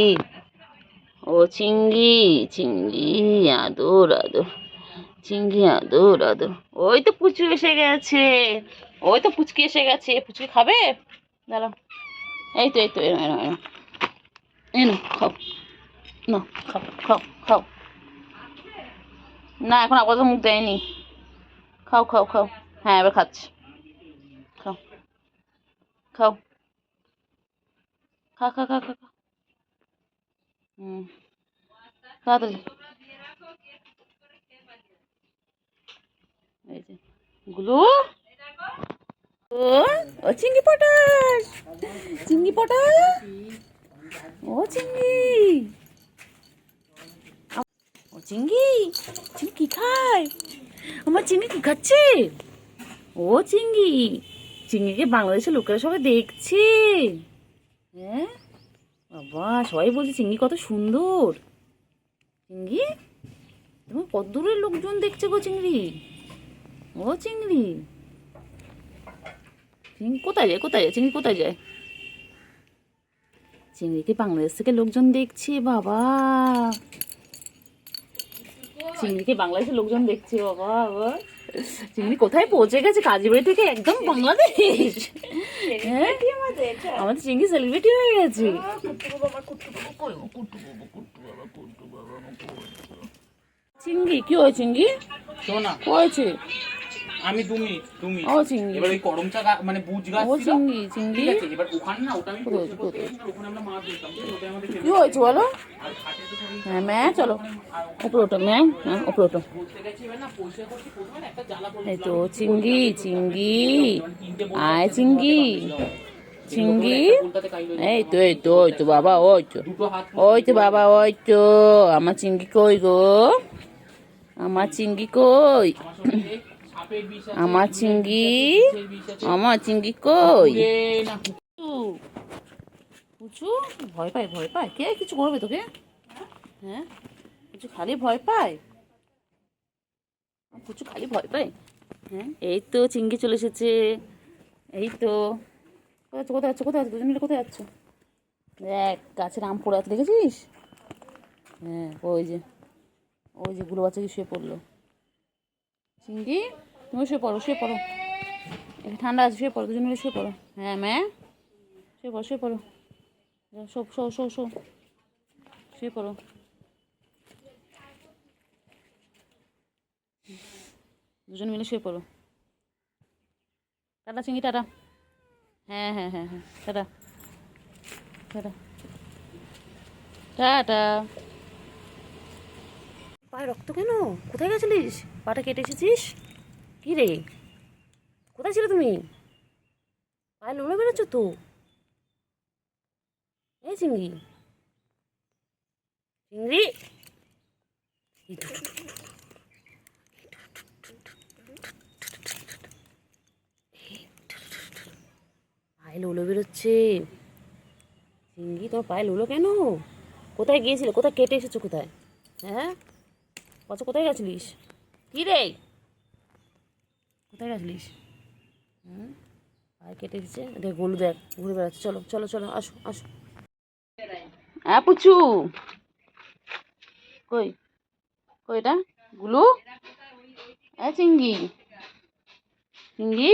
ও চিঙ্গি, চিঙ্গি আদর আদর, চিঙ্গি আদর আদর। ওই তো পুচু এসে গেছে, ওই তো পুচকি এসে গেছে। পুচকি খাবে? দাঁড়াও, এই তো এই তো, এনো এনো এনো, এনো খাও, না খাও খাও খাও। না এখন আপাতত মুখ দেয়নি। খাও খাও খাও, হ্যাঁ এবার খাচ্ছি। খাও খাও, খা খা খা খা খা। হুম, তাড়াতাড়ি। এই যে গুলু, ও ও চিংড়ি পটাশ, চিংড়ি পটাশ, ও চিংড়ি, ও চিংড়ি, চিংড়ি কি খায়? আমার চিংড়ি কি খাচ্ছে? ও চিংড়ি, চিংড়িকে বাংলাদেশের লোকেরা সবাই দেখছে। হ্যাঁ বাবা, সবাই বলছে চিংড়ি কত সুন্দর। চিংড়ি, তোমার কত দূরের লোকজন দেখছে গো চিংড়ি। ও চিংড়ি, চিংড়ি কোথায় যায়, কোথায় যায় চিংড়ি, কোথায় যায়? চিংড়িকে বাংলাদেশ থেকে লোকজন দেখছে বাবা, চিংড়িকে বাংলাদেশের লোকজন দেখছে বাবা। আবার চিংড়ি কোথায় পৌঁছে গেছে, কাজীবাড়ি থেকে একদম বাংলাদেশ। হ্যাঁ আমাদের চিংড়ি সেলিব্রিটি হয়ে গেছে। চিংড়ি কি হয়, চিংড়ি শোনা হয়েছে? আমি তুমি তুমি ও চিংড়ি, এবার ওই করমচা মানে বুঝ গাছ ও ছিল, চিংড়ি, চিংড়ি ঠিক আছে? এবার ওখানে না ওটা আমি কোথায়, করতে কোথায়? গেছিলাম, ওখানে আমরা মাছ ধরতাম, ঠিক আছে? ওটা আমাদের কি হয়েছে বলো? আর ঘাটে তো সবাই হ্যাঁ ম্যা, চলো উপরে ওঠো ম্যা, হ্যাঁ উপরে ওঠো। ঘুরতে গেছি, এবার না পয়সা করছি, প্রথমে না একটা জ্বালা পড়লো, এই তো চিংড়ি, চিংড়ি তিনটে আয় চিংড়ি, চিংড়ি বলতে কাইলো এই তো এই তো, ওই তো বাবা, ওই তো, দুটো হাত ওই তো বাবা, ওই তো আমার চিংড়ি কই গো, আমার চিংড়ি কই, আমার শরীরে সাপের বিষ আছে, আমার চিংড়ি, বিষের বিষ আছে, আমার চিংড়ি কই? এ না পুচু ভয় পায়, ভয় পায়, কে কিছু করবে তোকে? হ্যাঁ পুচু খালি ভয় পায়, পুচু খালি ভয় পায়। হ্যাঁ এই তো চিংড়ি চলে এসেছে, এই তো। কোথায় যাচ্ছ, কোথায় যাচ্ছ, দুজন মিলে কোথায় যাচ্ছ? দেখ গাছের আম পড়ে আছে, দেখেছিস? হ্যাঁ ওই যে, ওই যে গুলো বাচ্চা কি শুয়ে পড়লো। চিংড়ি তুমি শুয়ে পড়ো, শুয়ে পড়ো, একটু ঠান্ডা আছে, শুয়ে পড়ো, দুজন মিলে শুয়ে পড়ো। হ্যাঁ ম্যা, শুয়ে পড়ো, শুয়ে পড়ো, যাও, শো শো শো শো, শুয়ে পড়ো। দুজন মিলে শুয়ে পড়ো। টাটা চিংড়ি, টাটা। হ্যাঁ হ্যাঁ হ্যাঁ হ্যাঁ, টাটা টাটা টাটা। পায়ে রক্ত কেন? কোথায় গেছিলিস? পাটা কেটে এসেছিস? কি রে, কোথায় ছিলে তুমি? পায়ে লোড়ে বেরোচ্ছ তো। এই চিংড়ি, চিংড়ি, এই ধুর, ধুর, ধুর, ধুর। পায়ে লোলো বেরোচ্ছে। চিংড়ি তোমার পায়ে লোলো কেন? কোথায় গিয়েছিলে, কোথায় কেটে এসেছো, কোথায়? হ্যাঁ আচ্ছা কোথায় গেছিলিস? কি রে, কোথায় গেছিলিস? হুম, পায়ে কেটে এসেছে, দেখ গলু, দেখ ঘুরে বেড়াচ্ছে। চলো চলো চলো, আসো আসো। হ্যাঁ পুচু, কই কই এটা গুলু, হ্যাঁ চিংড়ি, চিংড়ি,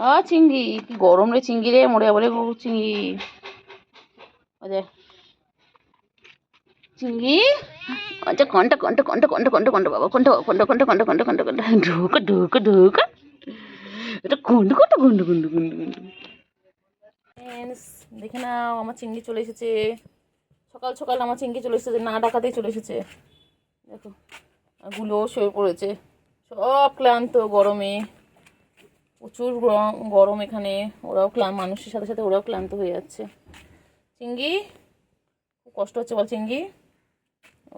ও চিংড়ি, কি গরম রে চিংড়ি রে, মরে যাবো রে চিংড়ি। ও দেখ চিংড়ি, আচ্ছা কন্টা কন্টা কন্টা কন্টা কন্টা কন্টা বাবা, কন্টা কন্টা কন্টা কন্টা কন্টা কন্টা কন্টা, ঢোকা ঢোকা ঢোকা, এটা কন্টা কন্টা কন্টা কন্টা কন্টা কন্টা। দেখে নাও আমার চিংড়ি চলে এসেছে, সকাল সকাল আমার চিংড়ি চলে এসেছে, না ডাকাতেই চলে এসেছে। দেখো গুলো শুয়ে পড়েছে, সব ক্লান্ত গরমে, প্রচুর গরম এখানে, ওরাও মানুষের সাথে সাথে ওরাও ক্লান্ত হয়ে যাচ্ছে। চিংড়ি খুব কষ্ট হচ্ছে বল চিংড়ি,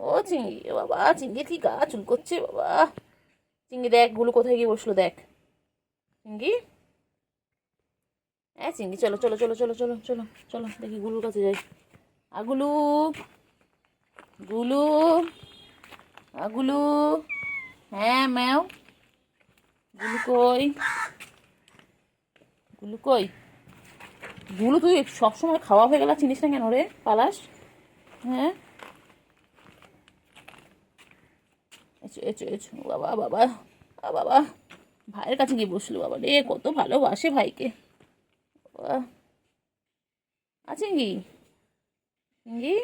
ও চিংড়ি, বাবা চিংড়ি কি গা চুল করছে বাবা। চিংড়ি দেখ গুলো কোথায় গিয়ে বসলো, দেখ চিংড়ি, চিংড়ি চলো চলো চলো চলো চলো চলো চলো দেখি গুলুর কাছে যাই। আগুলু, গুলু, আগুলু, হ্যাঁ ম্যাও, গুলু কই, গুলু কই? গুলু তুই সবসময় খাওয়া হয়ে গেল, চিনিস না কেন রে, পালাস? হ্যাঁ, এসো এসো এসো, বাবা বাবা বাবা, ভাইয়ের কাছে গিয়ে বসলো, বাবা রে কত ভালোবাসে ভাইকে। বাবা, চিঙ্গি, চিঙ্গি,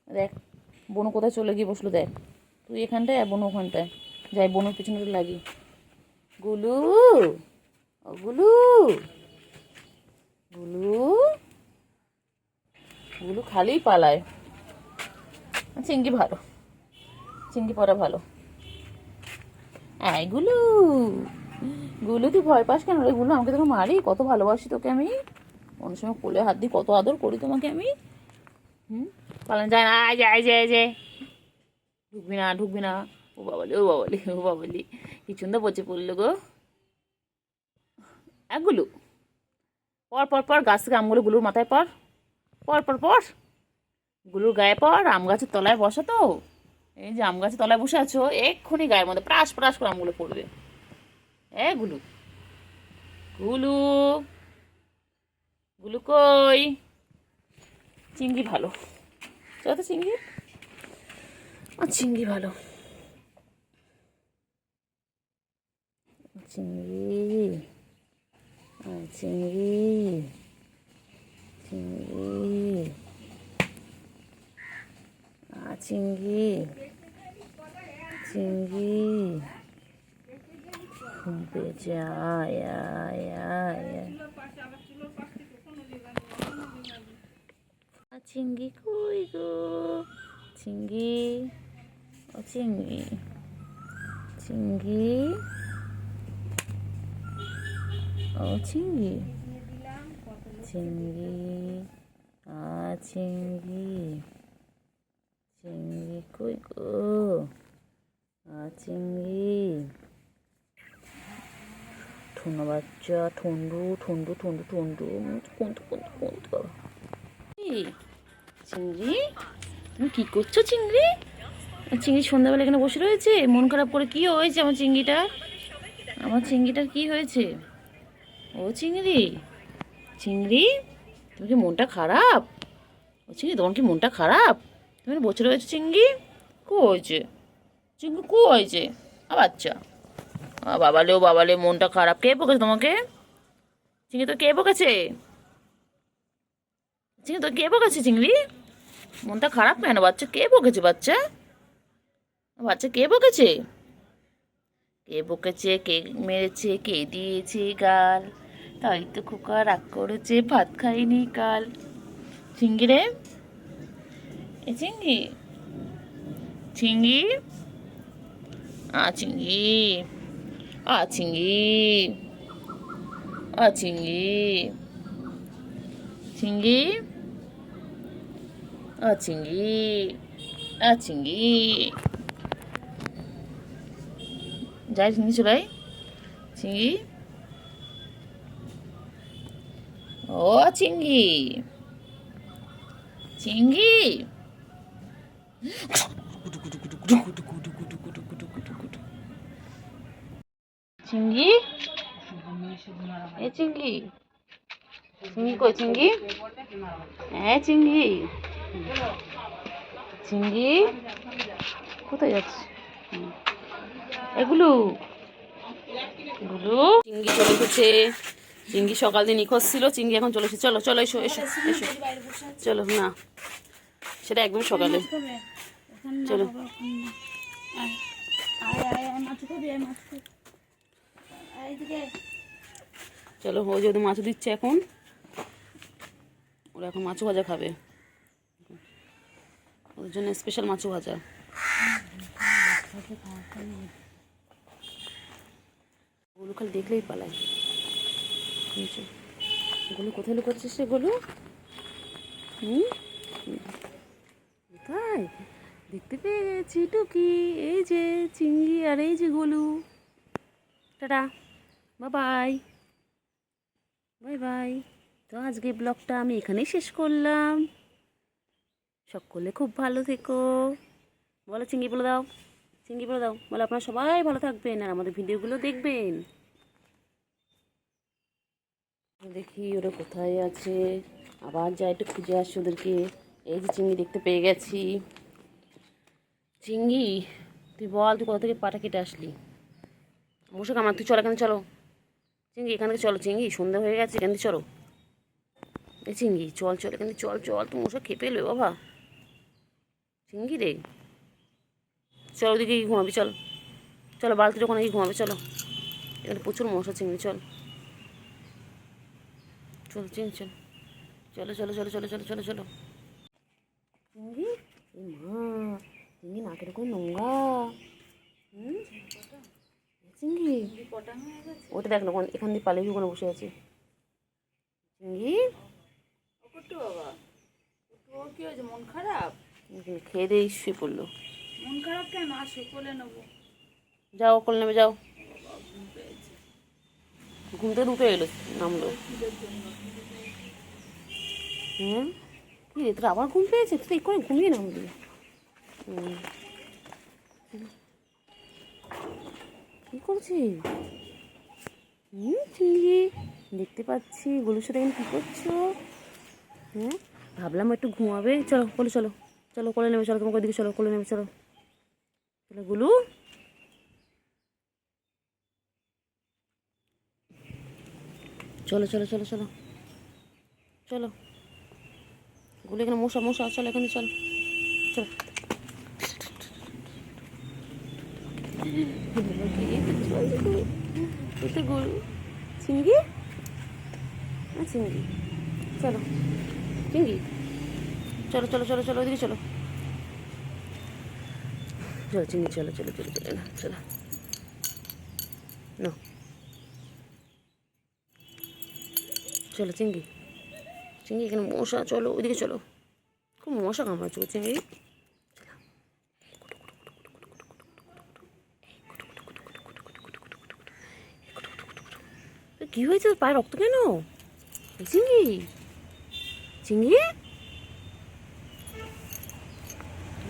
দেখ বনু কোথায় চলে গিয়ে বসলো, দেখ তুই এখানটায় আর বনু ওখানটায়, যাই বনুর পিছনে লাগি। গুলু, ও গুলু, গুলু, গুলু খালি পালায়। চিঙ্গি ভালো, চিঙ্গি পড়া ভালো। গুলু, গুলু তুই ভয় পাস কেন রে গুলু? আমাকে তোকে মারি, কত ভালোবাসি তোকে আমি, অনেক সময় কোলে হাত দিই, কত আদর করি তোমাকে আমি। পালানো যায় না, যায় যায় যায়, ঢুকবি না ঢুকবি না। ও বাবালি ও বাবালি ও বাবালি, কি সুন্দর পচে পড়লো গো। গুলু পর পর পর, গাছ থেকে আমগুলো গুলুর মাথায় পর, পর পর পর, গুলুর গায়ে পর। আম গাছের তলায় বসা তো, এই যে আম গাছের তলায় বসে আছো, এক্ষুনি গায়ের মধ্যে প্রাস প্রাস করে আমগুলো পড়বে। গুলু, গুলু, গুলু কই? চিংড়ি ভালো, চলো তো চিংড়ি, চিংড়ি ভালো, চিংড়ি, চিংড়ি, চিংড়ি, চিংড়ি, চিংড়ি, বেঁচে আয় আয় আয় আয়। চিংড়ি কই গো? চিংড়ি, ও চিংড়ি, চিংড়ি, ও চিংড়ি, চিংড়ি, চিংড়ি, চিংড়ি কই গো? চিংড়ি, ঠুনো বাচ্চা, ঠন্ডু ঠন্ডু ঠন্ডু ঠন্ডু, কোনটু কোনটু কোনটু বাবা। চিংড়ি, তুমি কি করছো চিংড়ি? চিংড়ি সন্ধ্যাবেলা এখানে বসে রয়েছে, মন খারাপ করে। কি হয়েছে আমার চিংড়িটা? আমার চিংড়িটার কি হয়েছে? ও চিংড়ি, চিংড়ি, তুমি কি মনটা খারাপ? ও চিংড়ি, তোমার কি মনটা খারাপ? তুমি বসে রয়েছো চিংড়ি? কো হয়েছে চিংড়ি, কো হয়েছে? বাচ্চা, বাবালে ও বাবালে, মনটা খারাপ। কে বকেছে তোমাকে? চিংড়ি তো কে বকেছে? চিংড়ি তো কে বকেছে? চিংড়ি মনটা খারাপ কেন? বাচ্চা কে বকেছে? বাচ্চা, বাচ্চা কে বকেছে? কে বকেছে, কে মেরেছে, কে দিয়েছে গাল? তাই তো খোকা রাগ করেছে, ভাত খাইনি কাল। চিংড়ি রে, এ চিংড়ি, চিংড়ি, চিংড়ি, চিংড়ি, চিংড়ি, চিংড়ি, চিংড়ি, চিংড়ি, যাই চিংড়ি চলাই, চিংড়ি, ও চিংড়ি, চিংড়ি, চিংড়ি, এ চিংড়ি, চিংড়ি কই? চিংড়ি, চিংড়ি, চিংড়ি কোথায় যাচ্ছে? এগুলো গুলো, চিংড়ি চলে এসেছে। চিংড়ি সকাল দিয়ে নিখোঁজ ছিল, চিংড়ি এখন চলে এসেছে। চলো চলো, এসো এসো এসো, চলো। না, সেটা একদম সকালে। চলো, চলো। ও যদি মাছ দিচ্ছে এখন, ওরা এখন মাছ ভাজা খাবে, ওদের জন্য স্পেশাল মাছ ভাজা। ওগুলো খালি দেখলেই পালায়। ওগুলো কোথায় লুকাচ্ছিস সে? গোলু, কোথায়? দেখতে পেয়েছি টুকি, এই যে চিংড়ি আর এই যে Golu. Tata, bye bye. Bye bye. তো আজকে ব্লগটা আমি এখানেই শেষ করলাম। সকলে খুব ভালো থেকো। বলো চিংড়ি বলে দাও, চিংড়ি বলে দাও, বলো আপনারা সবাই ভালো থাকবেন আর আমাদের ভিডিওগুলো দেখবেন। দেখি ওরা কোথায় আছে, আবার যাই একটু খুঁজে আসছি ওদেরকে। এই যে চিংড়ি দেখতে পেয়ে গেছি। চিংড়ি তুই বল, তুই কোথা থেকে পাটা কেটে আসলি? অবশ্য আমার তুই চলো, এখানে চলো চিংড়ি, এখান থেকে চলো চিংড়ি, সন্ধ্যা হয়ে গেছে, এখান থেকে চলো। এই চিংড়ি চল চল, এখান থেকে চল চল, তুমি ওসব খেপে এলো বাবা। চিংড়ি রে চল, ওদিকে গিয়ে ঘুমাবি, চল চলো, বালতির ওখানে গিয়ে ঘুমাবে, চলো। এখানে প্রচুর মশা চিংড়ি, চল চল চিংড়ি চল, চলো চলো চলো চলো চলো চলো চলো। চিংড়ি এ মা, চিংড়ি নাকের ওখানে নোংরা। চিংড়ি ওটা দেখ না, এখান দিয়ে পালিয়ে ওখানে বসে আছে চিংড়ি। বাবা ওর কি হয়েছে, মন খারাপ? খেয়ে দিয়ে শুয়ে পড়লো। মন খারাপ কেন? আসো কোলে নেবো। যাও কোলে নেমে যাও। ঘুম থেকে উঠে এলো, নামলো। হ্যাঁ কি রে, তোর আবার ঘুম পেয়েছে? তুই এই করে ঘুমিয়ে নামলি। কি করছিস? চিংড়ি দেখতে পাচ্ছি, গলুর সাথে এখানে কী করছো? হ্যাঁ ভাবলাম একটু ঘুমাবে। চলো কোলে চলো, চলো কোলে নেবে চলো, তোমাকে দিকে চলো, কোলে নেবে চলো, চলো গুলু। চলো চলো চলো চলো চলো গুলো, এখানে মশা মশা, চলো এখানে চলো চলো। এটা গরু চিংড়ি, চিংড়ি চলো চিংড়ি, চলো চলো চলো চলো ওইদিকে চলো, চলো চিংড়ি চলো চলো চলো চলো না চলো না, চলো চিংড়ি, চিংড়ি এখানে মশা, চলো ওইদিকে চলো, খুব মশা কামড়াচ্ছে চিংড়ি। কি হয়েছে, পায়ে রক্ত কেন? চিংড়ি চিংড়ি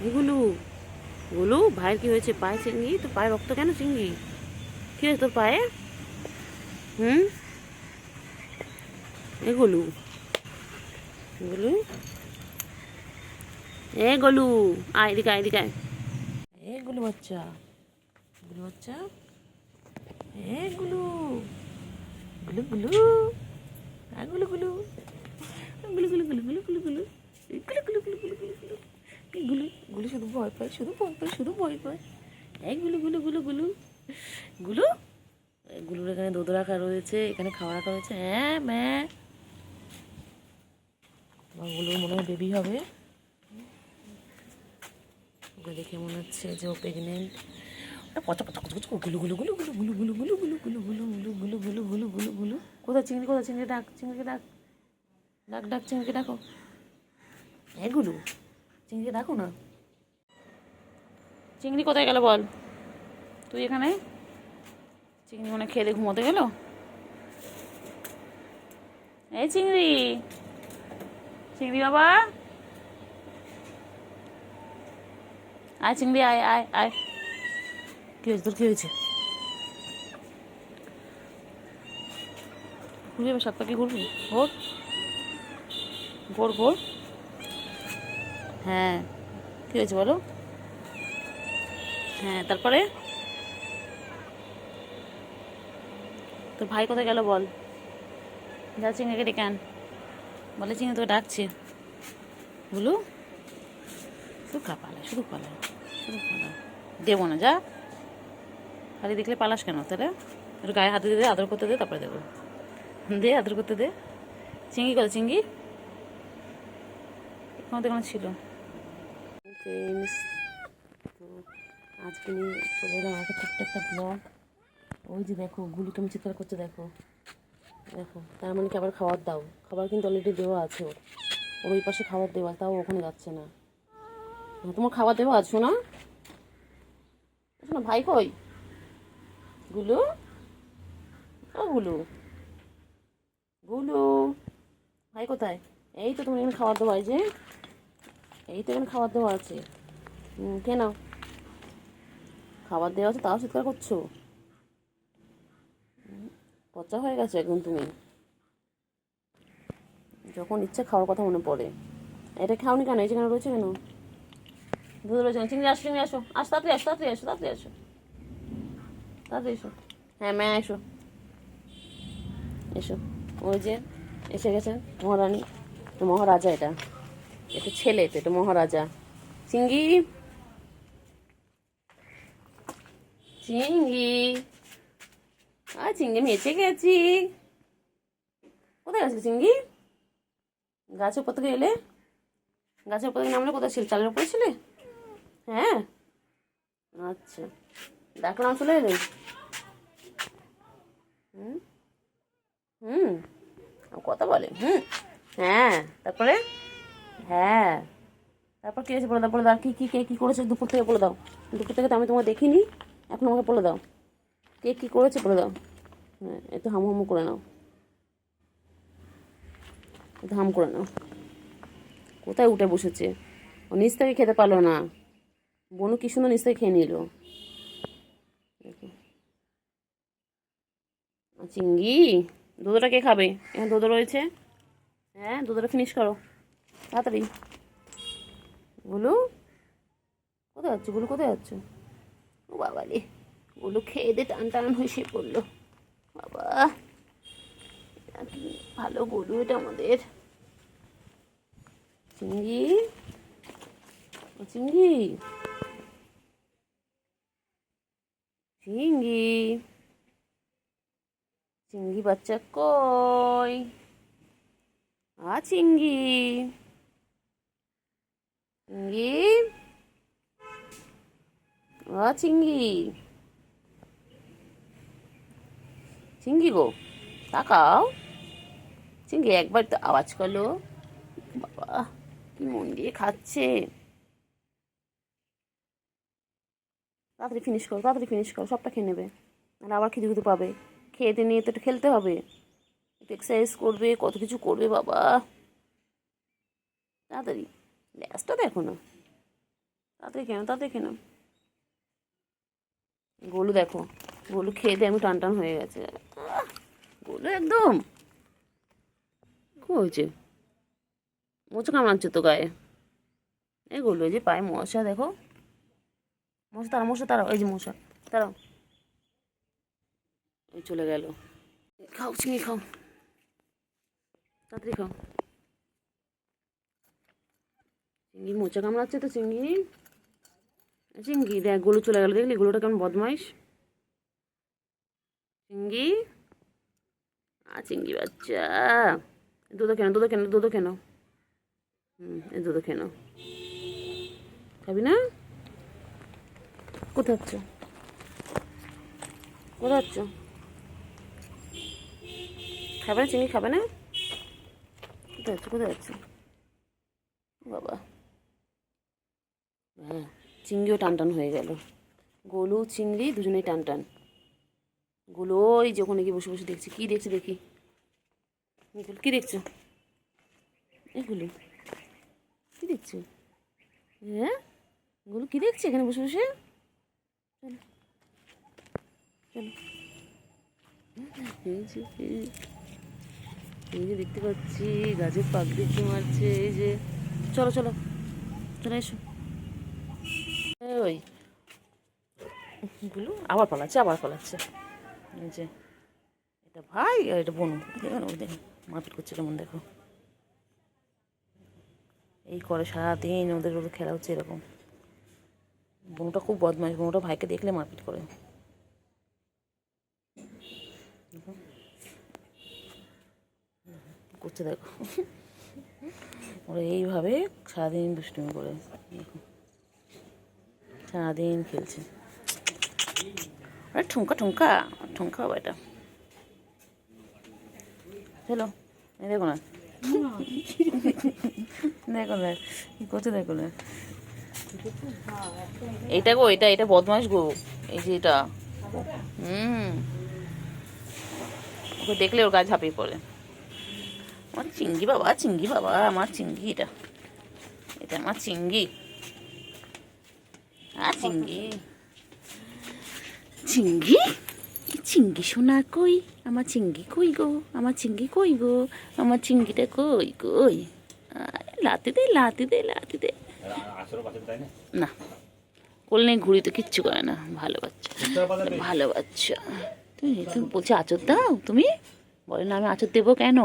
এগুলো গুলো, ভাইয়ের কি হয়েছে পায়ে? চিংড়ি তোর পায়ে রক্ত কেন? চিংড়ি কি হয়েছে তোর পায়ে? এগুলো গুলু, এ গলু আয় এদিকে, আয় এদিকে আয়। এ গুলু বাচ্চা, গুলু বাচ্চা, এ গুলু গুলু গুলু, গুলু গুলু গুলু গুলু গুলু গুলু গুলু গুলু গুলু গুলু গুলু গুলু গুলু গুলু গুলু গুলু, শুধু ভয় পায়, শুধু ভয় পায়, শুধু ভয় পায়। এই গুলু গুলু গুলু গুলু গুলু, গুলুর এখানে দুধ রাখা রয়েছে, এখানে খাওয়া রাখা রয়েছে। হ্যাঁ ম্যাঁ, গুলুর মনে হয় বেবি হবে, ওকে দেখে মনে হচ্ছে যে ও প্রেগনেন্ট। পচা পচা পচা পচা গুলু গুলু গুলু গুলু গুলু গুলু গুলু গুলু গুলু গুলু গুলু গুলু গুলু গুলু গুলু গুলু। কোথায় চিংড়ি, কোথায় চিংড়ি? ডাক চিংড়িকে, ডাক ডাক ডাক চিংড়িকে ডাকো। হ্যাঁ গুলু, চিংড়িকে ডাকো না। চিংড়ি কোথায় গেল বল? তুই এখানে? চিংড়ি মনে খেলে ঘুমোতে গেল। এই চিংড়ি, চিংড়ি বাবা আয়, চিংড়ি আয় আয় আয়। কি হয়েছে তোর, কি হয়েছে? ঘুরবি এবার, সাত পাখি ঘুরবি, ঘোর ঘোর ঘোর। হ্যাঁ কি হয়েছে বলো? হ্যাঁ তারপরে তোর ভাই কোথায় গেল বল? যা চিংড়িকে ডেকে আন, বলে চিংড়ি তোকে ডাকছে। বলু শুধু পালায়, শুধু পালায়, শুধু পালায়, দেবো না, যা। খালি দেখলে পালাস কেন তাহলে? একটু গায়ে হাতে দে, আদর করতে দে, তারপরে দেবো। দে আদর করতে দে। চিংড়ি কত, চিংড়ি এখানে তো ছিল। ফ্রেন্ডস, তো আজকে নিয়ে চলে এলাম আগে ছোট্ট একটা ব্লগ। ওই যে দেখো গুলি তুমি চিৎকার করছে, দেখো দেখো, তার মানে কি আবার খাবার দাও? খাবার কিন্তু অলরেডি দেওয়া আছে ওর, ওর ওই পাশে খাবার দেওয়া, তাও ওখানে যাচ্ছে না। তোমার খাবার দেওয়া আছে শোনা, শোনা ভাই কই? গুলু ও গুলু, গুলু ভাই কোথায়? এই তো তুমি এখানে খাবার দেওয়া এই যে, এই তো এখানে খাবার দেওয়া আছে। কেন খাবার দেওয়া আছে তাও চিৎকার করছো? পচা হয়ে গেছে একদম তুমি, যখন ইচ্ছে খাওয়ার কথা মনে পড়ে। এটা খাওনি কেন? এই যেখানে রয়েছে কেন? দুধ রয়েছে না? চিংড়ি আসো, চিংড়ি আসো, আসো তাড়াতাড়ি আসো, তাড়াতাড়ি আসো, তাড়াতাড়ি আসো, তাড়াতাড়ি এসো। হ্যাঁ ম্যা এসো, এসো। ওই যে এসে গেছে মহারানী, তো মহারাজা এটা, এটা ছেলে তো, এটা মহারাজা। চিংড়ি, চিংড়ি, আর চিংড়ি আমি এসে গেছি। কোথায় গেছিলে চিংড়ি? গাছের উপর থেকে এলে, গাছের উপর থেকে নামলে কোথায় ছিল? চালের উপরে ছিলে? হ্যাঁ, আচ্ছা, ডাকলাম চলে এলে? হুম হুম কথা বলে। হ্যাঁ, তারপরে? হ্যাঁ, তারপর কি হয়েছে বলে দাও, বলে দাও। কি কি কে কী করেছে দুপুর থেকে বলে দাও। দুপুর থেকে তো আমি তোমাকে দেখিনি, এখন আমাকে বলে দাও কে কী করেছে বলে দাও। হ্যাঁ, একটু হামু হামু করে নাও, একটু হাম করে নাও। কোথায় উঠে বসেছে? ও নিচ থেকে খেতে পারলো না, বনু কি সুন্দর নিচ থেকে খেয়ে নিল। চিংড়ি, দুধটা কে খাবে? এখানে দুধ রয়েছে। হ্যাঁ, দুধটা ফিনিশ করো তাড়াতাড়ি। গুলু কোথায় যাচ্ছ? গুলু কোথায় যাচ্ছ? ও বাবা রে, গুলু খেয়ে দে টান টান হয়ে শুয়ে পড়লো। বাবা, এটা কি ভালো গরু এটা আমাদের। চিংড়ি, ও চিংড়ি, চিংড়ি, চিংড়ি বাচ্চা কই? চিংড়ি, চিংড়ি, চিংড়ি, চিংড়ি গো তাকাও। চিংড়ি একবার তো আওয়াজ করলো। বাবা, কি মন দিয়ে খাচ্ছে। তাড়াতাড়ি ফিনিশ করো, তাড়াতাড়ি ফিনিশ করো, সবটা খেয়ে নেবে, আর আবার খিদে খিদে পাবে। খেতে নিয়ে তো একটু খেলতে হবে, একটু এক্সারসাইজ করবে, কত কিছু করবে বাবা। তাড়াতাড়ি ল্যাসটা দেখো না, তাড়াতাড়ি কেন, তাড়াতাড়ি কেন। গোলু দেখো, গোলু খেয়ে দিয়ে আমি টান টান হয়ে গেছে। গোলু একদম কি হয়েছে? মোচা কামড়াচ্ছে তো গায়ে। এই গোলু, এই যে পায়ে মশা দেখো, মশা তারা, মশা তারাও, এই যে মশা তারাও। ওই চলে গেল। খাও চিংড়ি খাও, তাড়াতাড়ি খাও। চিংড়ি মোচা কামড়াচ্ছে তো চিংড়ি। চিংড়ি দেখ, গোলু চলে গেল, দেখলি গোলুটা কেমন বদমাইশ। চিংড়ি, চিংড়ি বাচ্চা, দুধ কেন, দুধ কেন, দুধ কেন। এই দুধ কেন, খাবি না? কোথায় যাচ্ছ, কোথায় যাচ্ছ? খাবে না চিংড়ি, খাবে না? কোথায় যাচ্ছ, কোথায় যাচ্ছ বাবা? হ্যাঁ, চিংড়িও টান টান হয়ে গেল। গোলু চিংড়ি দুজনেই টান টান। গোলু ওই যে ওখানে গিয়ে বসে বসে দেখছি, কি দেখছি দেখি। কি দেখছো এগুলো? কি দেখছো? হ্যাঁ, গোলু কি দেখছে এখানে বসে বসে? চলো চলো, এই যে দেখতে পাচ্ছি গাছের পাক দেখতে মারছে, এই যে। চলো চলো চলে এসো। ওই গুলো আবার পালাচ্ছে, আবার পালাচ্ছে। এই যে এটা ভাই আর এটা বোনু, দেখো না, দেখো মারপিট করছে কেমন, দেখো এই করে সারাদিন ওদের ওদের খেলা হচ্ছে এরকম। বোনটা খুব বদমাইশ, বোনটা ভাইকে দেখলে মারপিট করে। করছে দেখো, ওরা এইভাবে সারাদিন দুষ্টুমি করে, দেখো সারাদিন খেলছে। আরে ঠুমকা ঠুমকা ঠুমকা বাবা, এটা চলো। এই দেখো না, দেখো না কি করছে, দেখো না। এটা গো, এটা এটা বদমাস গো, এই যে এটা। ওকে দেখলে ওর গায়ে ঝাঁপিয়ে পড়ে। আমার চিংড়ি বাবা, চিংড়ি বাবা, আমার চিংড়ি এটা, এটা আমার চিংড়ি। আর চিংড়ি, চিংড়ি, চিংড়ি সোনা কই, আমার চিংড়ি কই গো, আমার চিংড়ি কই গো, আমার চিংড়িটা কই কই। লাতি দে, লাতি দে, লাতি দে। না, কোল নেই, ঘুড়ি তো কিচ্ছু করে না, ভালো বাচ্চা, ভালো বাচ্চা। তুমি তুমি বলছি আচর দাও, তুমি বলে না আমি আচর দেবো কেন?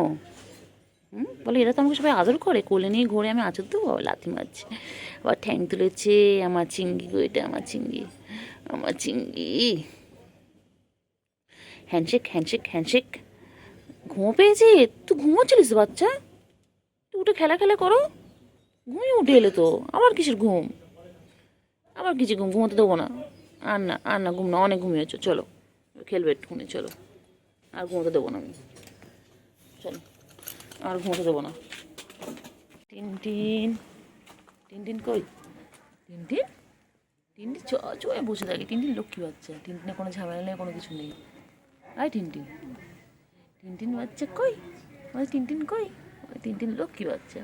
বলে এরা তো আমাকে সবাই আদর করে, কোলে নিয়ে ঘুরে আমি আচর দেবো, লাথি মারছে, আবার ঠ্যাং তুলেছে। আমার চিংড়ি গো, এটা আমার চিংড়ি, আমার চিংড়ি। Handshake, handshake, handshake. ঘুমো পেয়েছে? তুই ঘুমোচ্ছিলিস বাচ্চা? তুই উঠে খেলা খেলা করো, ঘুমিয়ে উঠে এলে তো, আবার কিসের ঘুম, আবার কিছু ঘুম, ঘুমোতে দেবো না। আর না, আর না, ঘুম না, অনেক ঘুমিয়েছো, চলো খেলবে একটুখানি, চলো। আর ঘুমোতে দেবো না আমি, চলো, আর ঘুমোতে দেবো না। টিনটিন, টিনটিন কই? টিনটিন, টিনটিন চয়ে বসে থাকে। টিনটিন লক্ষ্মী বাচ্চা, টিনটিনে কোনো ঝামেলা নেই, কোনো কিছু নেই। আয় টিনটিন, টিনটিন বাচ্চা কই? ওই টিনটিন কই? ওই টিনটিন লক্ষ্মী বাচ্চা।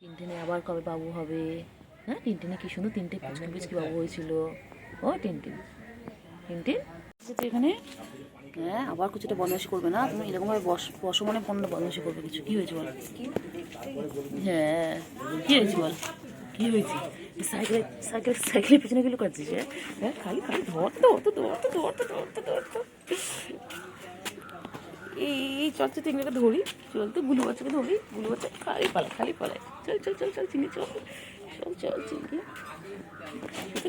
টিনটিনে আবার কবে বাবু হবে? হ্যাঁ, টিনটিনে কি সুন্দর 3টে পুচকি পুচকি বাবু হয়েছিল। ও টিনটিন, টিনটিন এখানে। হ্যাঁ, আবার কিছুটা বদমাইশি করবে না তুমি, এরকমভাবে বসো মানে পনেরো বদমাইশি করবে কিছু। কী হয়েছে বল? হ্যাঁ, কী হয়েছে বল? কী হয়েছে? সাইকেলে সাইকেলে সাইকেলের পিছনে গেলে করছিস? হ্যাঁ, খালি খালি ধরতে ধরতে ধরতে ধরতে ধরতে ধরতে এই চলছে, তিনটাকে ধরি, চলতে গুলু বাচ্চাকে ধরি, গুলু বাচ্চা খালি পালায়, খালি পালায়। চল চল চল চল চিনি, চল চল চল চিনি।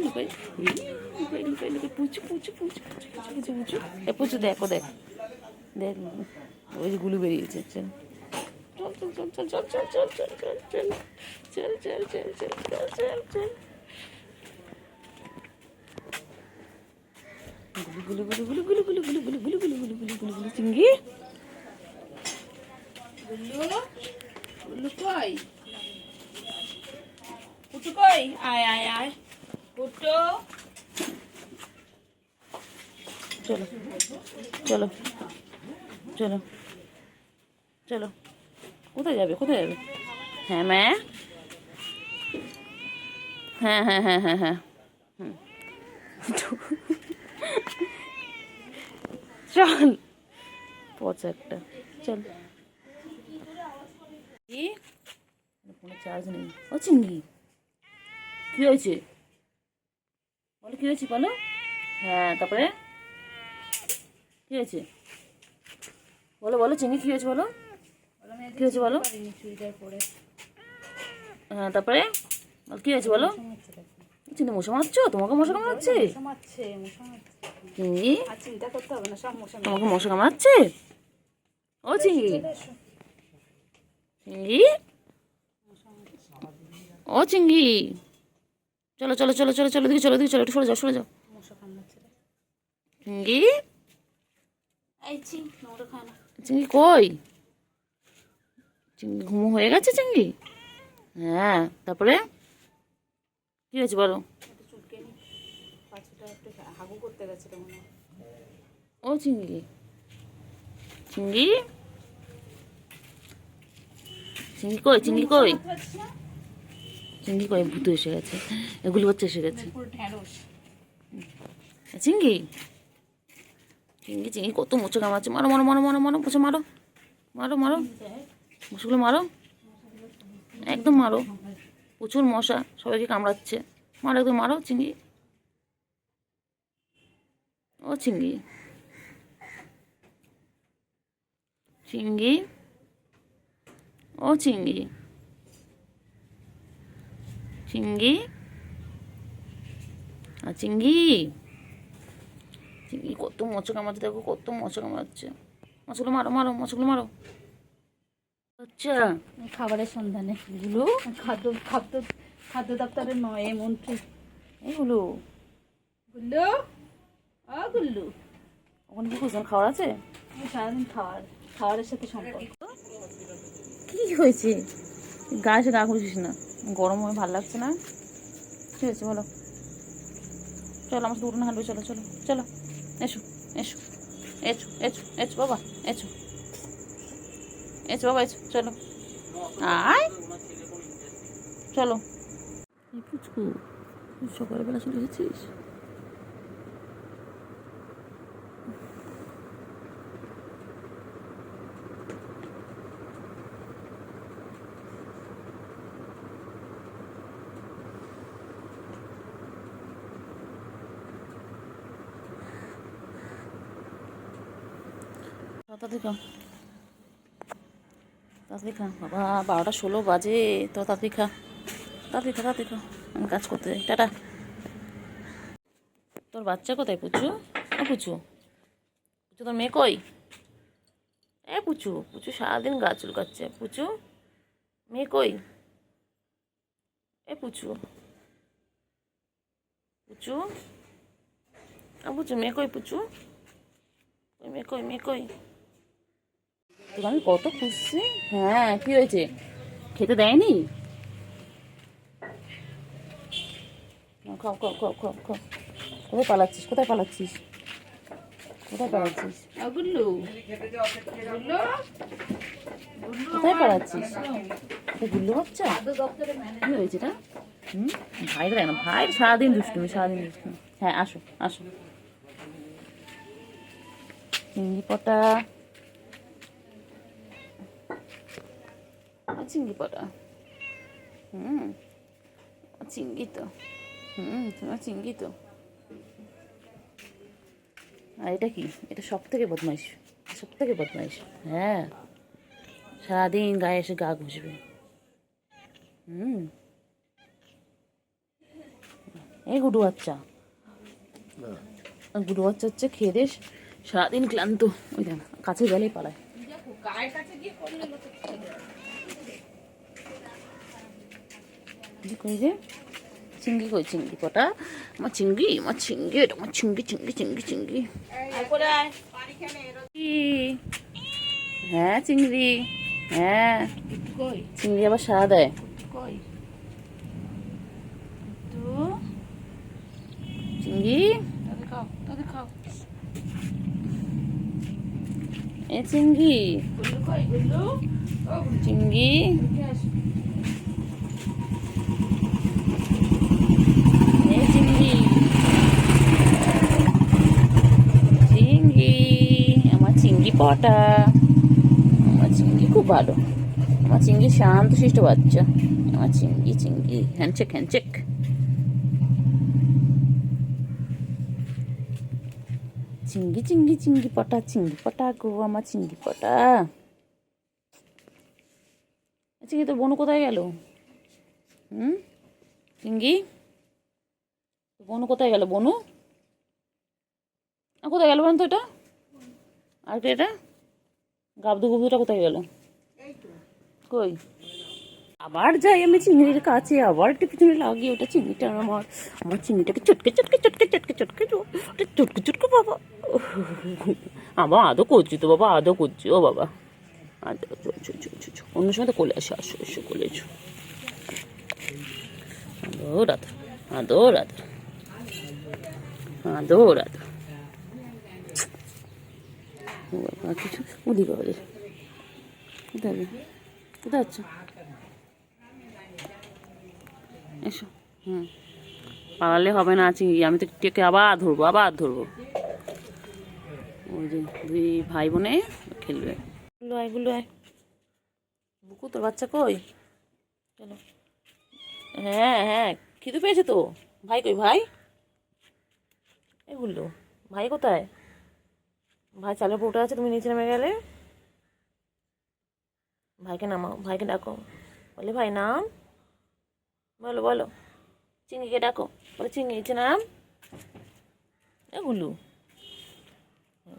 লুকাই লুকাই লুকাই লুকাই, পুচু পুচু পুচু পুচু পুচু পুচু পুচু। এ পুচু দেখো, দেখ দেখ, ওই যে গুলু বেরিয়েছে। চল চল চল চল চল চল চল চল চল চল চল চল চল চল চল চল চল। গুলু গুলু গুলু গুলু গুলু গুলু গুলু গুলু গুলু গুলু গুলু গুলু গুলু চিংড়ি। গুল্লু, গুল্লু কই? পুটু কই? আয় আয় আয়, পুটু। চলো চলো চলো চলো, কোথায় যাবে, কোথায় যাবে? হ্যাঁ ম্যা, হ্যাঁ হ্যাঁ হ্যাঁ হ্যাঁ হ্যাঁ, চল পচা একটা, চল। কি ফোনে চার্জ নেই? ও চিংড়ি, কি হয়েছে বলো, কি হয়েছে বলো? হ্যাঁ, তারপরে কি হয়েছে বলো, বলো চিংড়ি, কি হয়েছে বলো, কি হয়েছে বলো? হ্যাঁ, তারপরে কি হয়েছে বলো? চিংড়ি মশা মারছো? তোমাকে মশা কামড়াচ্ছে? চিংড়ি, চিন্তা করতে হবে না, সব মশা। তোমাকে মশা কামড়াচ্ছে? ও চিংড়ি, চিংড়ি, ও চিংড়ি, চলো চলো চলো চলো চলো, দিকে চলো, দিকে চলো, একটু সরে যাও, সরে যাও। চিংড়ি, চিংড়ি কই? চিংড়ি ঘুমো হয়ে গেছে চিংড়ি? হ্যাঁ, তারপরে কি হয়েছে বলো? ও চিংড়ি, চিংড়ি, চিংড়ি কই? চিংড়ি কই? চিংড়ি কই? ভূত এসে গেছে, এগুলো বাচ্চা এসে গেছে। চিংড়ি, চিংড়ি, চিংড়ি কত মোচা কামড়াচ্ছে, মারো মারো মারো মারো মারো, মোচা মারো, মারো মারো, মশাগুলো মারো, একদম মারো, প্রচুর মশা, সবাইকে কামড়াচ্ছে, মারো একদম, মারো চিংড়ি। ও চিংড়ি, চিংড়ি, ও চিংড়ি, চিংড়ি, আর চিংড়ি, চিংড়ি কত মশা কামড়াচ্ছে, দেখো কত মশা কামড়াচ্ছে, মশাগুলো মারো মারো, মশাগুলো মারো। আচ্ছা, খাবারের সন্ধানে এগুলো খাদ্য খাদ্য খাদ্য দপ্তরের নয় মন্ত্রী। এইগুলো গুল্লু, ও গুল্লু, ওখানে কি করছেন, খাওয়ার আছে? সারাদিন খাওয়ারের সাথে সম্পর্ক। কি হয়েছে? গায়ে এসে গা ঘুরছিস না, গরম হয়ে ভালো লাগছে না? কি হয়েছে বলো? চলো আমার সাথে উঠোনে হাঁটবে, চলো চলো চলো, এসো এসো এসো এসো এসো বাবা, এসো এসো বাবা এসো, চলো আয়, চলো। এই পুচকু, তুই সকালবেলা চলে এসেছিস? তাড়াতাড়ি খা, তাড়াতাড়ি খা বাবা, 12টা 16 বাজে, তো তাড়াতাড়ি খা, তাড়াতাড়ি খা, তাড়াতাড়ি খা, আমি কাজ করতে যাই, টাটা। তোর বাচ্চা কোথায় পুচু? ও পুচু, পুচু তোর মেয়ে কই? এ পুচু, পুচু সারাদিন গা চুলকাচ্ছে। পুচু মেয়ে কই? এ পুচু, পুচু, পুচু মেয়ে কই? পুচু ওই মেয়ে কই? মেয়ে কই? তোকে আমি কত খুঁজছি। হ্যাঁ, কি হয়েছে? খেতে দেয়নি? খাও খাও খাও খাও খাও। কোথায় পালাচ্ছিস? কোথায় পালাচ্ছিস? কোথায় পালাচ্ছিস? গুল্লু, কোথায় পালাচ্ছিস? এটা গুল্লু বাচ্চা? খাদ্য দপ্তরে কি হয়েছে এটা? ভাই দেয় না, ভাই সারাদিন দুষ্টুমি, সারাদিন দুষ্টুমি। হ্যাঁ আসো আসো। চিংড়ি পটা, চিংড়ি পটা, চিংড়ি তো, তোমার চিংড়ি তো। আর এটা কি? এটা সব থেকে বদমাইশ, সব থেকে বদমাইশ। হ্যাঁ, সারাদিন গায়ে এসে গা ঘুষবে। এই গুডু বাচ্চা, গুডু বাচ্চা হচ্ছে খেয়ে দিয়ে সারাদিন ক্লান্ত, ওই দেখ কাছে গেলেই পালায়। গায়ের কাছে গিয়ে করলে কই রে চিংড়ি? কই চিংড়ি কটা? আমার চিংড়ি, আমার চিংড়ি, এটা আমার চিংড়ি, চিংড়ি চিংড়ি চিংড়ি। হ্যাঁ চিংড়ি, হ্যাঁ কই চিংড়ি আবার সারা দেয়। কই তো চিংড়ি, তাদের খাও, তাদের খাও। এ চিংড়ি, গুল্লু কই? গুল্লু, ও গুল্লু, চিংড়ি, উঠে আস। এ চিংড়ি, চিংড়ি, আমার চিংড়ি পটা, আমার চিংড়ি খুব ভালো, আমার চিংড়ি শান্ত শিষ্ট বাচ্চা, আমার চিংড়ি, চিংড়ি হ্যান্ডশেক হ্যান্ডশেক। চিংড়ি চিংড়ি চিংড়ি পটা, চিংড়ি পটা গো, আমার চিংড়ি পটা। চিংড়ি তোর বনু কোথায় গেল? চিংড়ি, বনু কোথায় গেল? বনু কোথায় গেল বলুন তো? এটা আর কি? এটা গাবদু গুবদুটা কোথায় গেল? কই? আবার যাই আমি চিংড়ির কাছে, আবার একটু পিছনে লাগিয়ে, ওটা চিংড়িটা আমার, আমার চিংড়িটাকে চটকে চটকে চটকে চটকে চটকে চটকে চটকে বাবা, আবার আদৌ করছি তো বাবা, আদৌ করছি ও বাবা, আদৌ অন্য সময় তো কোলে আসে, আসো এসো কোলে এসো। আদৌ রাধা, আদৌ রাধা, আদৌ রাধা। বাবা কিছু উদি বাবা রে, কোথায় কোথায় আছো? এসো। পালালে হবে না চিংড়ি, আমি তো টেকে আবার ধরবো, আবার ধরবো। ওই যে দুই ভাই বোনে খেলবে। গুলো আয়, গুলো আয়। বুকু তোর বাচ্চা কই? চলো। হ্যাঁ হ্যাঁ, খিদে পেয়েছে তো। ভাই কই ভাই? এগুলো ভাই কোথায়? ভাই চালের উপর উঠে আছে, তুমি নিচে নেমে গেলে। ভাইকে নামাও, ভাইকে ডাকো, বলে ভাই নাম, বলো বলো। চিংড়িকে ডাকো, বলে চিংড়ি নিচে নাম। এ গুলু,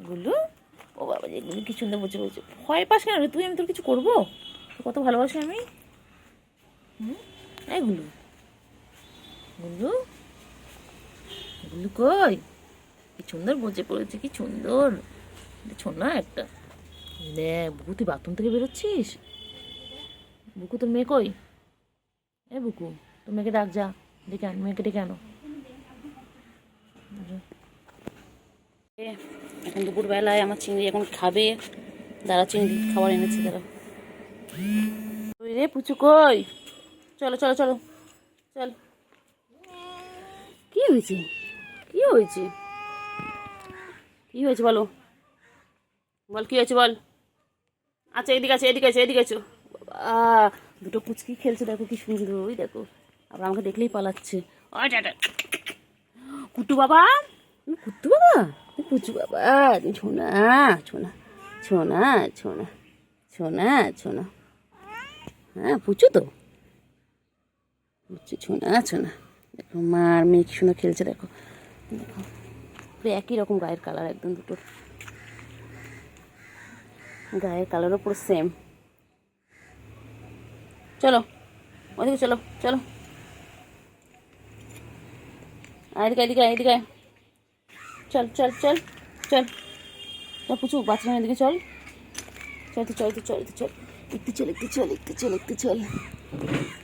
গুলু, ও বাবা যে গুলু কি সুন্দর বসে বলছে। ভয় পাস কেন রে তুই? আমি তোর কিছু করবো? কত ভালোবাসি আমি। এই গুলু, গুলু, গুলু কই? কি সুন্দর বসে পড়েছে, কি সুন্দর ছোনা একটা। দেখ বুকু, তুই বাথরুম থেকে বেরোচ্ছিস? বুকু তোর মেয়ে কই? এ বুকু, তোর মেয়েকে ডাক, যা ডেকে আন, মেয়েকে ডেকে আনো। এখন দুপুরবেলায় আমার চিংড়ি এখন খাবে। দাঁড়া, চিংড়ি খাবার এনেছে, দাঁড়া। ওই রে পুচু কই, চলো চলো চলো চল। কি হয়েছে, কি হয়েছে, কি হয়েছে বলো, বল কি হয়েছে বল। আচ্ছা এদিকে আছে, এদিকে আছে, এদিকে আছো। বাবা, দুটো পুচকি খেলছে, দেখো কি সুন্দর, ওই দেখো। আবার আমাকে দেখলেই পালাচ্ছে। ওই টাটা কুট্টু বাবা, কুট্টু বাবা, পুচু বাবা, ছোনা ছোনা ছোনা ছোনা ছোনা ছোনা। হ্যাঁ পুচু তো, পুচু ছোনা ছোনা। দেখো মা আর মেয়ে কি সুন্দর খেলছে, দেখো দেখো পুরো একই রকম গায়ের কালার, একদম দুটোর গায়ের কালারও পুরো সেম। চলো ওদিকে চলো চলো, এদিকে এদিকে এদিকে, চল চল চল চল। পুচু বাচ্চা এদিকে চল, চল তো চল তো চল তো চল, একটু চল একটু চল একটু চল একটু চল।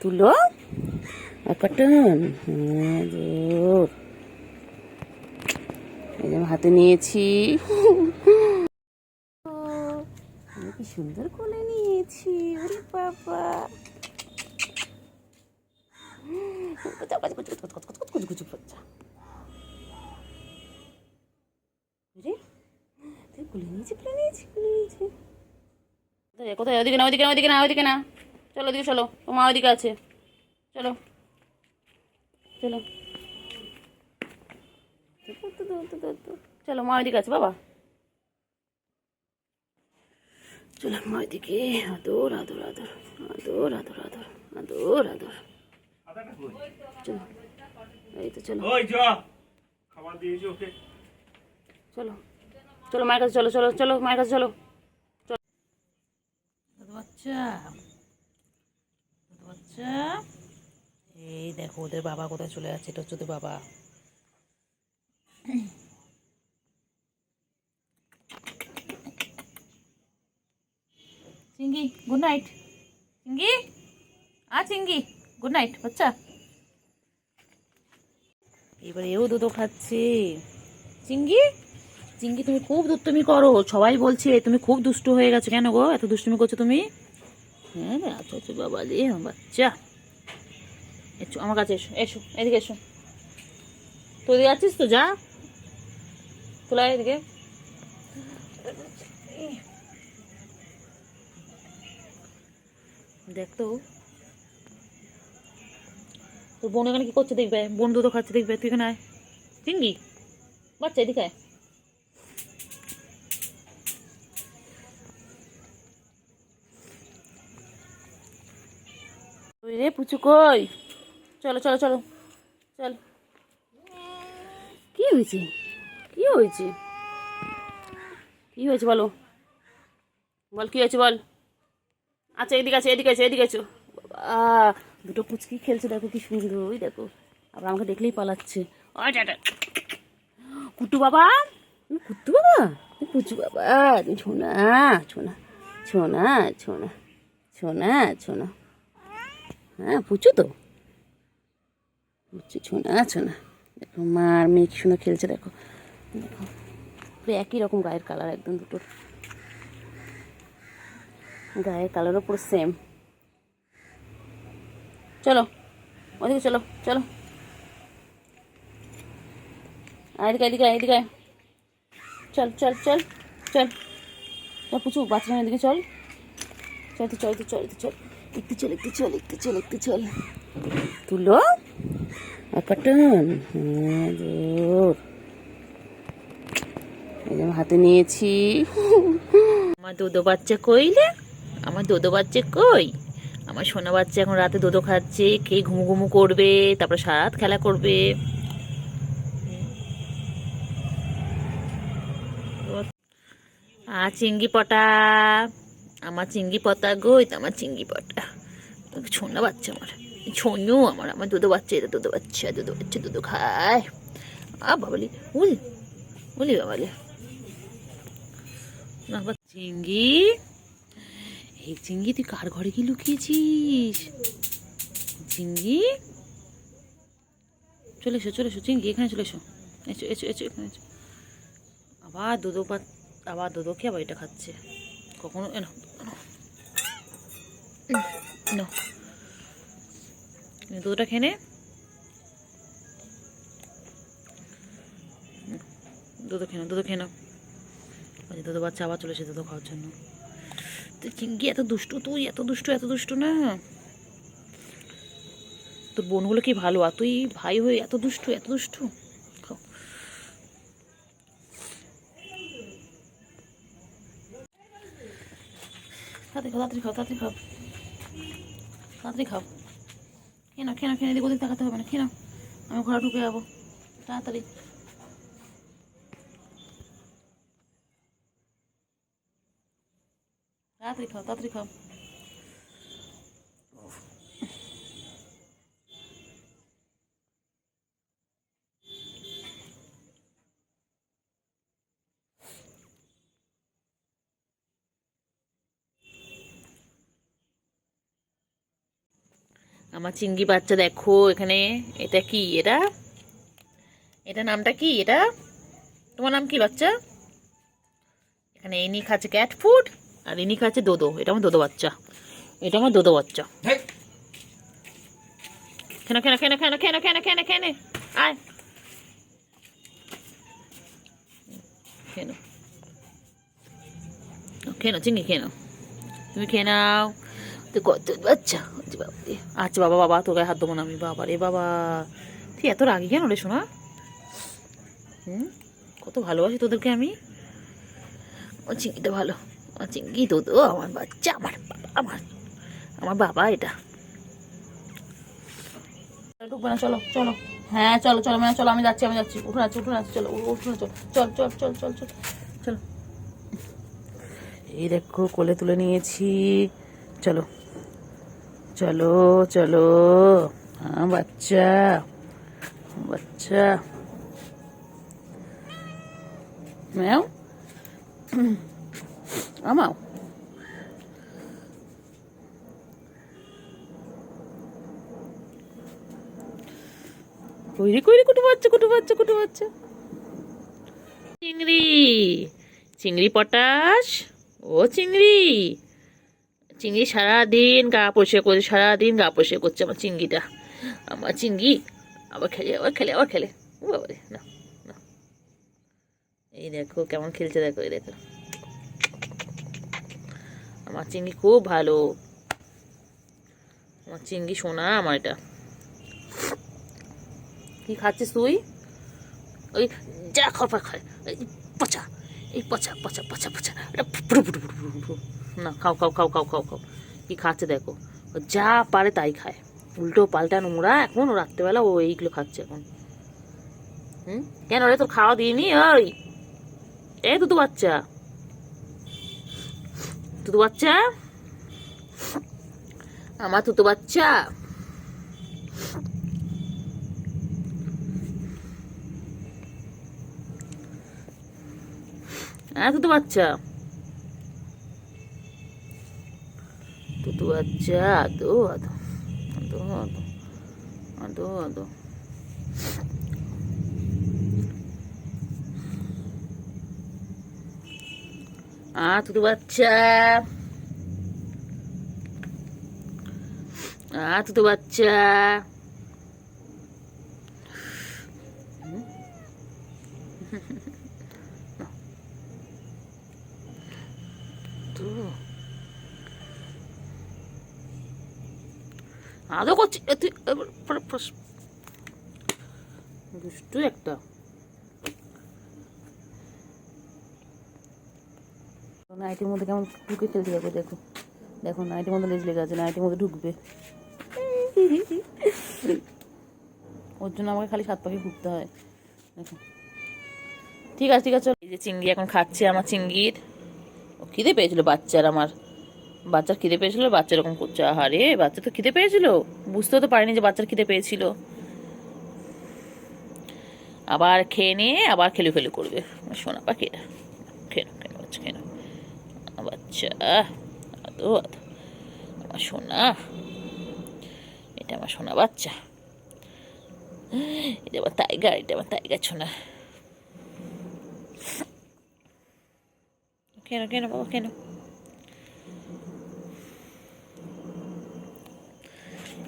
তুলো কটন, হ্যাঁ দূর এই যে হাতে নিয়েছি, কি সুন্দর কোলে নিয়েছি। ওরে বাবা, কোলে নিয়েছি কোলে নিয়েছি কোলে নিয়েছি। কোথায়, ওদিকে না ওদিকে না ওদিকে না ওদিকে না, চলো ওদিকে চলো, তোমার মা ওদিকে আছে, চলো চলো চলো, মা ওদিকে আছে বাবা, চলো মা ওদিকে। আদর আদর আদর আদর আদর আদর আদর আদর, চলো এই তো চলো, ওই যা খাবার দিয়েছি ওকে। চলো চলো মায়ের কাছে চলো, চলো চলো মায়ের কাছে চলো। বাচ্চা বাচ্চা, এই দেখো ওদের বাবা কোথায় চলে যাচ্ছে, এটা হচ্ছে ওদের বাবা। চিঙ্গি গুড নাইট, চিঙ্গি চিঙ্গি গুড নাইট বাচ্চা। এবার এও দুধ খাচ্ছে। চিঙ্গি চিঙ্গি তুমি খুব দুষ্টুমি করো, সবাই বলছে তুমি খুব দুষ্টু হয়ে গেছো, কেন গো এত দুষ্টুমি করছো তুমি? হ্যাঁ রে আচ্ছা আচ্ছা বাবা রে বাচ্চা, এসো আমার কাছে, এসো এসো এদিকে এসো। তো এদিকে আছিস তো, যা তোলা এদিকে। দেখ তো তোর বোন এখানে কি করছে দেখবে, বোন দুধ খাচ্ছে দেখবে, তুই এখানে আয়। চিঙ্গি বাচ্চা এদিকে আয়। ওই রে পুচু কই, চলো চলো চলো চল। কি হয়েছে, কি হয়েছে, কি হয়েছে বলো, বল কি হয়েছে বল। আচ্ছা এদিকে আছে, এদিকে আছে, এদিকে আছো। বাবা, দুটো পুচকি খেলছে, দেখো কি সুন্দর, ওই দেখো। আবার আমাকে দেখলেই পালাচ্ছে। ওই টাটা কুট্টু বাবা, কুট্টু বাবা, পুচু বাবা, ছোনা ছোনা ছোনা ছোনা ছোনা ছোনা। হ্যাঁ পুচু তো, পুচু ছোনা ছোনা। দেখো মা আর মেয়ে কি সুন্দর খেলছে, দেখো দেখো পুরো একই রকম গায়ের কালার, একদম দুটোর গায়ের কালারও পুরো সেম। চলো ওদিকে চলো চলো, এদিকে এদিকে এদিকে, চল চল চল চল। পুচু বাচ্চা এদিকে চল, চল তো চল তো চল তো চল, একটু চল একটু চল একটু চল একটু চল। তুলো কটন, হ্যাঁ দূর এই যে হাতে নিয়েছি। আমার দুধো বাচ্চা কইলে, আমার দুধো বাচ্চা কই, আমার সোনা বাচ্চা এখন রাতে দুধো খাচ্ছে, খেয়ে ঘুমু ঘুমু করবে, তারপরে সারা রাত খেলা করবে। চিঙ্গি পটা, আমার চিঙ্গি পটা গই, তো আমার চিঙ্গি পটা, ছোনা বাচ্চা আমার, ছোনু আমার, আমার দুধো বাচ্চা, এটা দুধো বাচ্চা, দুধো বাচ্চা দুধো খায়। বাবালি উলি উলি বাবালি। চিঙ্গি, এই চিঙ্গি তুই কার ঘরে কি লুকিয়েছিস? চিঙ্গি চলে এসো চলে এসো, চিঙ্গি এখানে চলে এসো, এসো এসো এসো এখানে এসো। আবার দুধো আবার দুধো খেয়ে আবার এটা খাচ্ছে, কখনো নাও, দুধটা খেয়ে নে। দুধ খেয়ে নাও, দুধ খেয়ে নাও। আচ্ছা, দুধ বাচ্চা আবার চলে এসে দুধ খাওয়ার জন্য। তুই চিঙ্গি এত দুষ্টু, তুই এত দুষ্টু, এত দুষ্টু না। তোর বোনগুলো কি ভালো, আর তুই ভাই হয়ে এত দুষ্টু, এত দুষ্টু। খাও। তাড়াতাড়ি খাও, তাড়াতাড়ি খাও, তাড়াতাড়ি খাও, তাড়াতাড়ি খাও। খেয়ে নাও, খেয়ে নাও, খেয়ে নাও, এদিক ওদিক তাকাতে হবে না, খেয়ে নাও। আমি ঘরে ঢুকে যাবো, তাড়াতাড়ি। তাড়াতাড়ি খাও, তাড়াতাড়ি খাও। আমার চিংড়ি বাচ্চা দেখো এখানে। এটা কি, এটা এটা নামটা কি, এটা তোমার নাম কি বাচ্চা? এখানে ইনি খাচ্ছে ক্যাট ফুড, আর ইনি খাচ্ছে দোদো। এটা আমার দোদো বাচ্চা, এটা আমার দোদো বাচ্চা। কেন কেন কেন কেন কেন কেন কেন কেন আয় কেন কেন চিংড়ি কেন, তুমি খেয়ে নাও। তো কত বাচ্চা। আচ্ছা বাবা, বাবা তোর গায়ে হাত দেবো না আমি। বাবা রে বাবা, তুই এত রাগি কেন রে শোনা? কত ভালোবাসি তোদেরকে আমি। ও চিংড়িটা ভালো, আমার চিংড়ি তো আমার বাচ্চা, আমার বাবা, আমার বাবা এটা। ঢুকবে না, চলো চলো। হ্যাঁ চলো চলো, মানে চলো, আমি যাচ্ছি, আমি যাচ্ছি। উঠে আছি, উঠে আছি, চলো উঠে চল চল চল চল চল চল চলো। এই দেখো কোলে তুলে নিয়েছি, চলো চলো চলো। হ্যাঁ বাচ্চা, বাচ্চা ম্যাও আমাও। কইরে কইরে, কুটু বাচ্চা, কুটু বাচ্চা, কুটু বাচ্চা। চিংড়ি, চিংড়ি পটাশ, ও চিংড়ি। চিংড়ি সারাদিন গা পরিষ্কার করছে, সারাদিন গা পরিষ্কার করছে আমার চিংড়িটা। আমার চিংড়ি আবার খেলে, আবার খেলে, আবার খেলে। ও বাবা রে, না না। এই দেখো কেমন খেলছে, দেখো এই দেখো। আমার চিংড়ি খুব ভালো, আমার চিংড়ি সোনা আমার এটা। কি খাচ্ছিস তুই? ওই যা খাবার খায়, পচা, এই পচা পচা পচা পচা, এটা ফুটু ফুটু ফুটু ফুটু ফুটু। না খাও খাও খাও খাও খাও খাও। কি খাচ্ছে দেখো, ও যা পারে তাই খায়, উল্টো পাল্টা নোংরা। এখন ও রাত্রেবেলা ও এইগুলো খাচ্ছে এখন। কেন রে, তোর খাওয়া দিইনি? ওই এই দুধু বাচ্চা, দুধু বাচ্চা, আমার তুতো বাচ্চা। হ্যাঁ তুতো বাচ্চা, তুতো বাচ্চা। আদো আদো আদো আদো আদো আদো। তুতো বাচ্চা, তুতো বাচ্চা। আদৌ করছি তুই, দুষ্টু একটা। নাইটির মধ্যে কেমন ঢুকে খেলতে যাবে, দেখো দেখো, নাইটির মধ্যে লেজ লেগে আছে, নাইটির মধ্যে ঢুকবে। ওর জন্য আমাকে খালি সাত পাখি ঘুরতে হয়, দেখো। ঠিক আছে ঠিক আছে, এই যে চিংড়ি এখন খাচ্ছে আমার চিংড়ির। ও খিদে পেয়েছিল বাচ্চার, আমার বাচ্চার খিদে পেয়েছিল, বাচ্চা এরকম করছে। আহারে, বাচ্চা তো খিদে পেয়েছিল, বুঝতেও তো পারিনি যে বাচ্চার খিদে পেয়েছিল। আবার খেয়ে নিয়ে আবার খেলু খেলু করবে। শোনা পাখি, খেয়ে নাও, খেয়ে নাও বাচ্চা, খেয়ে নাও বাচ্চা। আদো আদো আমার সোনা, এটা আমার সোনা বাচ্চা। এটা আমার টাইগার, এটা আমার টাইগার সোনা। কেন কেন বাবা, কেন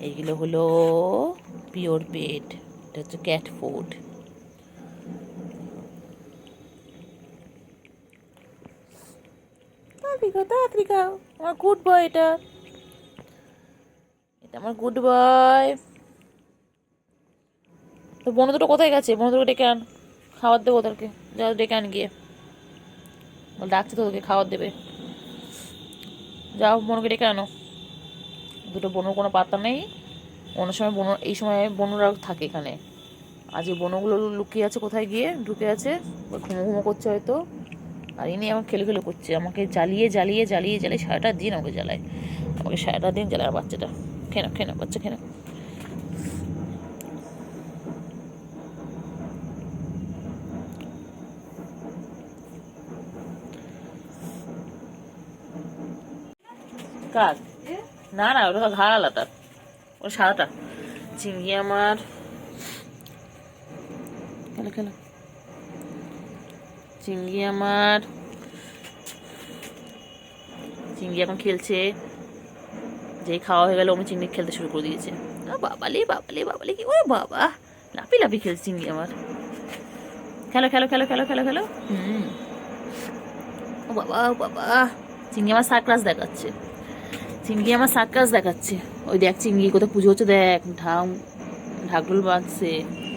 এইগুলো হলো পিওর পেট, এটা হচ্ছে ক্যাট ফুড। তাড়াতাড়ি খাও, আমার গুড বয়, এটা এটা আমার গুড বয়। তো বনু দুটো কোথায় গেছে? বনু দুটো ডেকে আন, খাবার দেবো ওদেরকে। যাও ডেকে আন গিয়ে, বল ডাকছে তো ওদেরকে খাবার দেবে। যাও বনুকে ডেকে আনো। দুটো বনুর কোনো পাত্তা নেই। অন্য সময় বনু, এই সময় বনুরা থাকে এখানে। আজ এই বনুগুলো লুকিয়ে আছে কোথায়, গিয়ে ঢুকে আছে, ঘুমো ঘুমো করছে হয়তো। আর ইনি আমার খেলে খেলে করছে, আমাকে জ্বালিয়ে জ্বালিয়ে জ্বালিয়ে জ্বালিয়ে সারাটা দিন আমাকে জ্বালায়, আমাকে সারাটা দিন জ্বালায়। বাচ্চাটা খেয়ে খেয়ে বাচ্চা খেয়ে। কার? না না, ওটা ঘা আলাদা, ওটা সাদাটা। চিংড়ি আমার খেলো খেলো, চিংড়ি আমার, চিংড়ি এখন খেলছে। যেই খাওয়া হয়ে গেল আমি চিংড়ি খেলতে শুরু করে দিয়েছে। বাবালি বাবালি বাবালি, কি ওরে বাবা, লাপি লাপি খেলছে চিংড়ি আমার। খেলো খেলো খেলো খেলো খেলো খেলো। ও বাবা ও বাবা, চিংড়ি আমার সার্কাস দেখাচ্ছে, চিংড়ি আমার সার্কাস দেখাচ্ছে। ওই দেখ চিংড়ি কোথাও পুজো হচ্ছে, দেখ ঢাকঢোল বাজছে।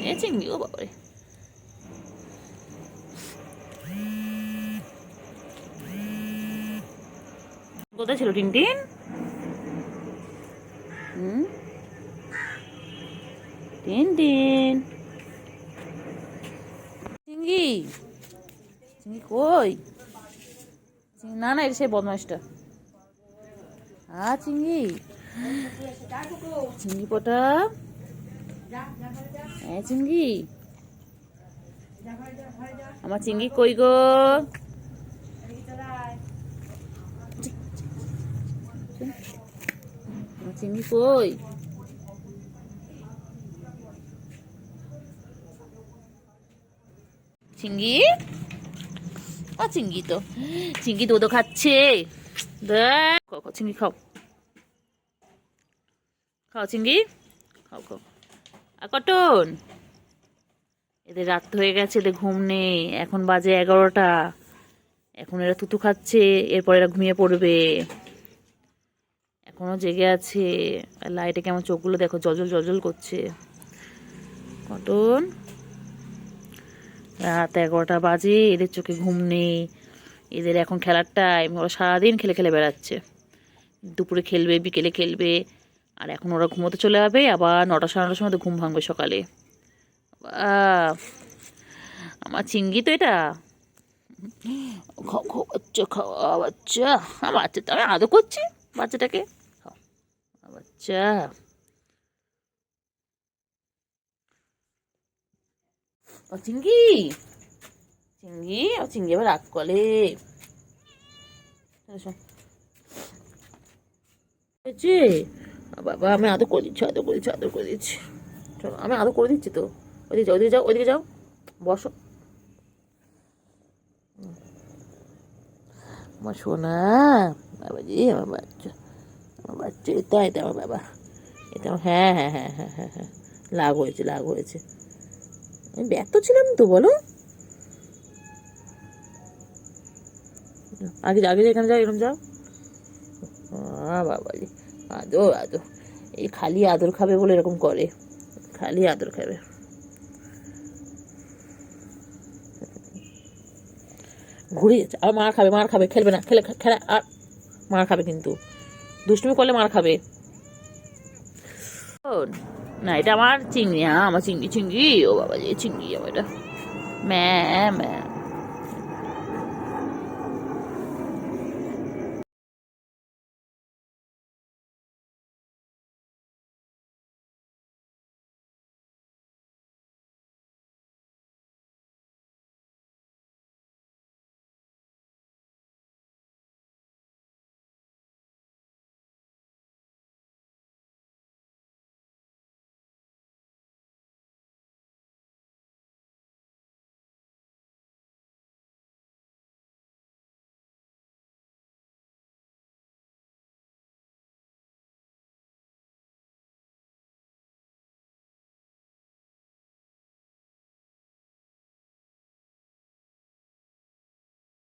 এ চিংড়ি, ও বাবারে। কোথায় ছিল টিনটিন? টিনটিন, চিংড়ি, চিংড়ি কই? না না, এটা সেই বদমাইশটা। চিংড়ি, চিংড়ি পোটা, হ্যাঁ চিংড়ি, আমার চিংড়ি কই গো? আমার চিংড়ি কই? চিংড়ি, চিংড়ি তো, চিংড়ি দুধও খাচ্ছে। দেখ চিংড়ি খাও, খাও চিংড়ি, খাও খাও। আর কটন, এদের রাত হয়ে গেছে, এদের ঘুম নেই, এখন বাজে 11টা। এখন এরা তুতু খাচ্ছে, এরপর এরা ঘুমিয়ে পড়বে। এখনো জেগে আছে। আর লাইটে কেমন চোখগুলো দেখো, জলজল জলজল করছে। কটন, রাত 11টা বাজে, এদের চোখে ঘুম নেই। এদের এখন খেলার টাইম, ওরা সারাদিন খেলে খেলে বেড়াচ্ছে। দুপুরে খেলবে, বিকেলে খেলবে, আর এখন ওরা ঘুমোতে চলে যাবে। আবার 9টা সাড়ে 9টার সময় ঘুম ভাঙবে সকালে। আমার চিংড়ি তো এটা। খাও খাও বাচ্চা, খাওয়া বাচ্চা, আমার বাচ্চা তো আমি আদর করছি বাচ্চাটাকে। খাও বাচ্চা। ও চিংড়ি, চিংড়ি, ও চিংড়ি আবার রাগ করে। বাবা আমি আদর করে দিচ্ছি, আদর করে দিচ্ছি, আদর করে দিচ্ছি। চলো আমি আদর করে দিচ্ছি তো। ওইদিকে যাও, ওইদিকে যাও, ওইদিকে যাও, বসো। আমার সোনা বাবাজি, আমার বাচ্চা, আমার বাচ্চা, এটা এটা আমার বাবা, এটা আমার, হ্যাঁ হ্যাঁ হ্যাঁ হ্যাঁ হ্যাঁ হ্যাঁ, লাগ হয়েছে, লাগ হয়েছে। আমি ব্যস্ত ছিলাম তো, বলো। আগে আগে এখানে যাও, এরকম যাও। বাবাজি, আদর আদর, এই খালি আদর খাবে বলে এরকম করে, খালি আদর খাবে। ঘুরে যাচ্ছে, আর মার খাবে, মার খাবে, খেলবে না, খেলা আর মার খাবে, কিন্তু দুষ্টুমি করলে মার খাবে। না এটা আমার চিংড়ি, হ্যাঁ আমার চিংড়ি, চিংড়ি, ও বাবা যে চিংড়ি আমার এটা, ম্যা ম্যা।